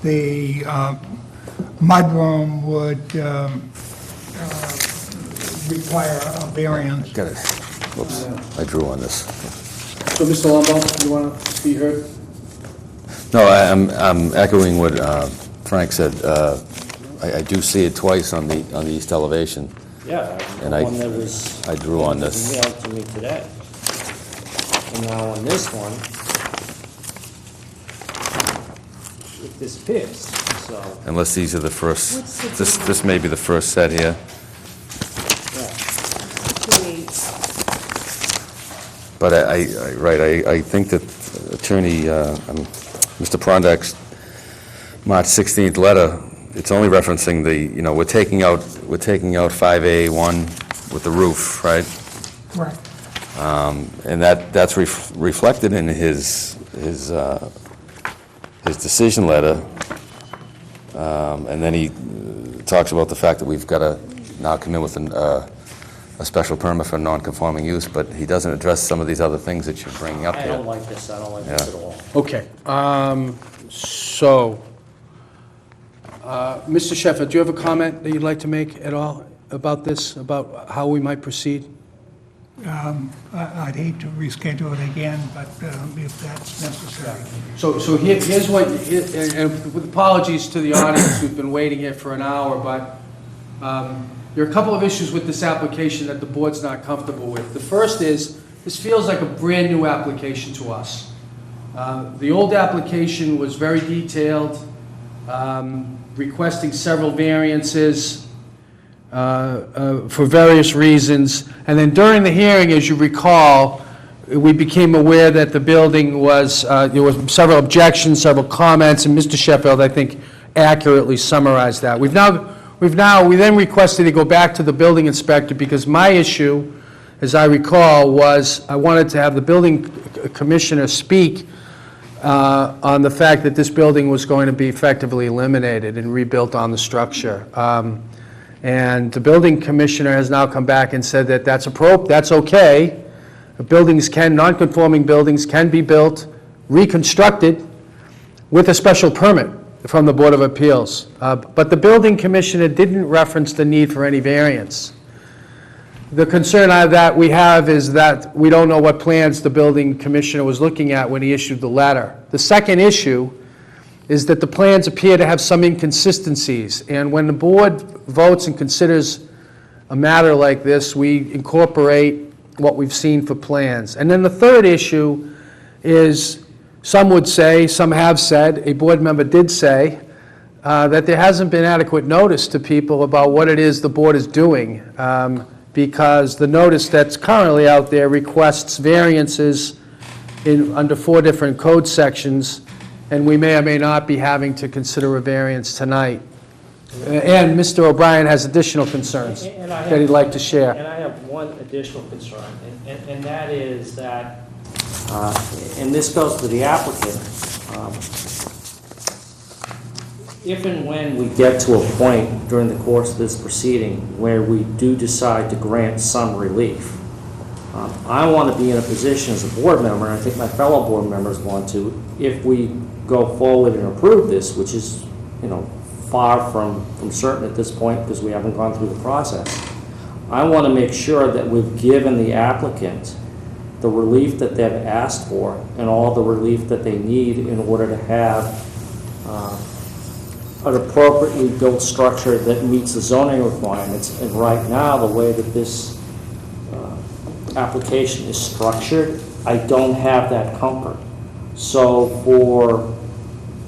the mudroom would require a variance. Got it. Whoops, I drew on this. So, Mr. Lombard, you want to be heard? No, I'm echoing what Frank said. I do see it twice on the east elevation. Yeah, And the one that was... I drew on this. Emailed to me today. And now on this one, it disappears, so... Unless these are the first, this may be the first set here. But I think that Attorney, Mr. Prondak's March 16th letter, it's only referencing the, we're taking out 5A1 with the roof, right? Right. And that's reflected in his decision letter. And then he talks about the fact that we've got to now come in with a special permit for non-conforming use, but he doesn't address some of these other things that you're bringing up I here. don't like this, I don't like this at all. Okay, so, Mr. Sheffield, do you have a comment that you'd like to make at all about this, about how we might proceed? I'd hate to reschedule it again, but if that's necessary. So here's what, and with apologies to the audience who've been waiting here for an hour, but there are a couple of issues with this application that the board's not comfortable with. The first is, this feels like a brand-new application to us. The old application was very detailed, requesting several variances. for various reasons. And then during the hearing, as you recall, we became aware that the building was, there were several objections, several comments, and Mr. Sheffield, I think, accurately summarized that. We then requested to go back to the building inspector because my issue, as I recall, was I wanted to have the building commissioner speak on the fact that this building was going to be effectively eliminated and rebuilt on the structure. And the building commissioner has now come back and said that that's okay. Non-conforming buildings can be built, reconstructed with a special permit from the Board of Appeals. But the building commissioner didn't reference the need for any variance. The concern that we have is that we don't know what plans the building commissioner was looking at when he issued the letter. The second issue is that the plans appear to have some inconsistencies, and when the board votes and considers a matter like this, we incorporate what we've seen for plans. And then the third issue is, some would say, some have said, a board member did say, that there hasn't been adequate notice to people about what it is the board is doing, because the notice that's currently out there requests variances under 4 different code sections, and we may or may not be having to consider a variance tonight. And Mr. O'Brien has additional concerns that he'd like to share. And I have one additional concern, and that is that, and this goes to the applicant, if and when we get to a point during the course of this proceeding where we do decide to grant some relief, I want to be in a position as a board member, and I think my fellow board members want to, if we go forward and approve this, which is, far from certain at this point because we haven't gone through the process, I want to make sure that we've given the applicant the relief that they've asked for and all the relief that they need in order to have an appropriately built structure that meets the zoning requirements. And right now, the way that this application is structured, I don't have that comfort. So for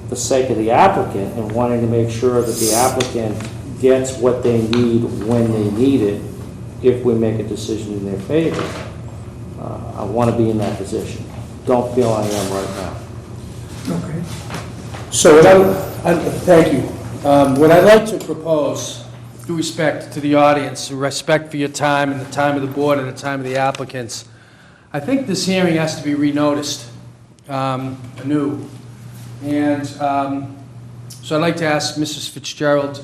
the sake of the applicant and wanting to make sure that the applicant gets what they need when they need it, if we make a decision in their favor, I want to be in that position. Don't feel I am right now. Okay. So thank you. What I'd like to propose, with due respect to the audience, respect for your time and the time of the board and the time of the applicants, I think this hearing has to be renoticed anew. And so I'd like to ask Mrs. Fitzgerald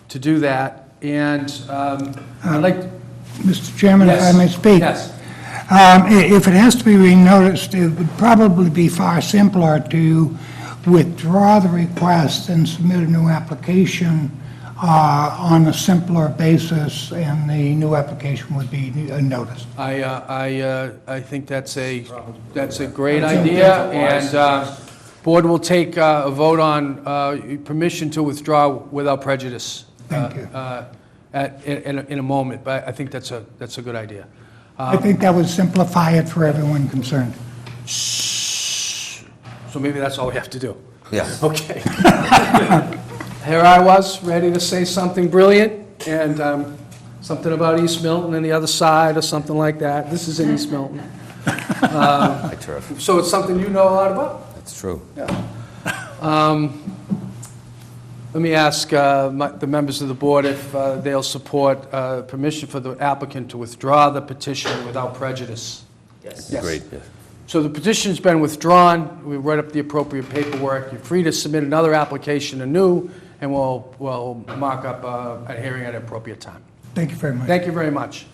to do that. And I'd like... Mr. Chairman, if I may speak? Yes. If it has to be renoticed, it would probably be far simpler to withdraw the request and submit a new application on a simpler basis, and the new application would be noticed. I think that's a great idea, and board will take a vote on permission to withdraw without prejudice. Thank you. In a moment, but I think that's a good idea. I think that would simplify it for everyone concerned. So maybe that's all we have to do. Yeah. Okay. Here I was, ready to say something brilliant, and something about East Milton and the other side, or something like that. This is in East Milton. Terrific. So it's something you know a lot about? That's true. Yeah. Let me ask the members of the board if they'll support permission for the applicant to withdraw the petition without prejudice. Yes. Great. Yes. So the petition's been withdrawn. We write up the appropriate paperwork. You're free to submit another application anew, and we'll mark up a hearing at an appropriate time. Thank you very much. Thank you very much.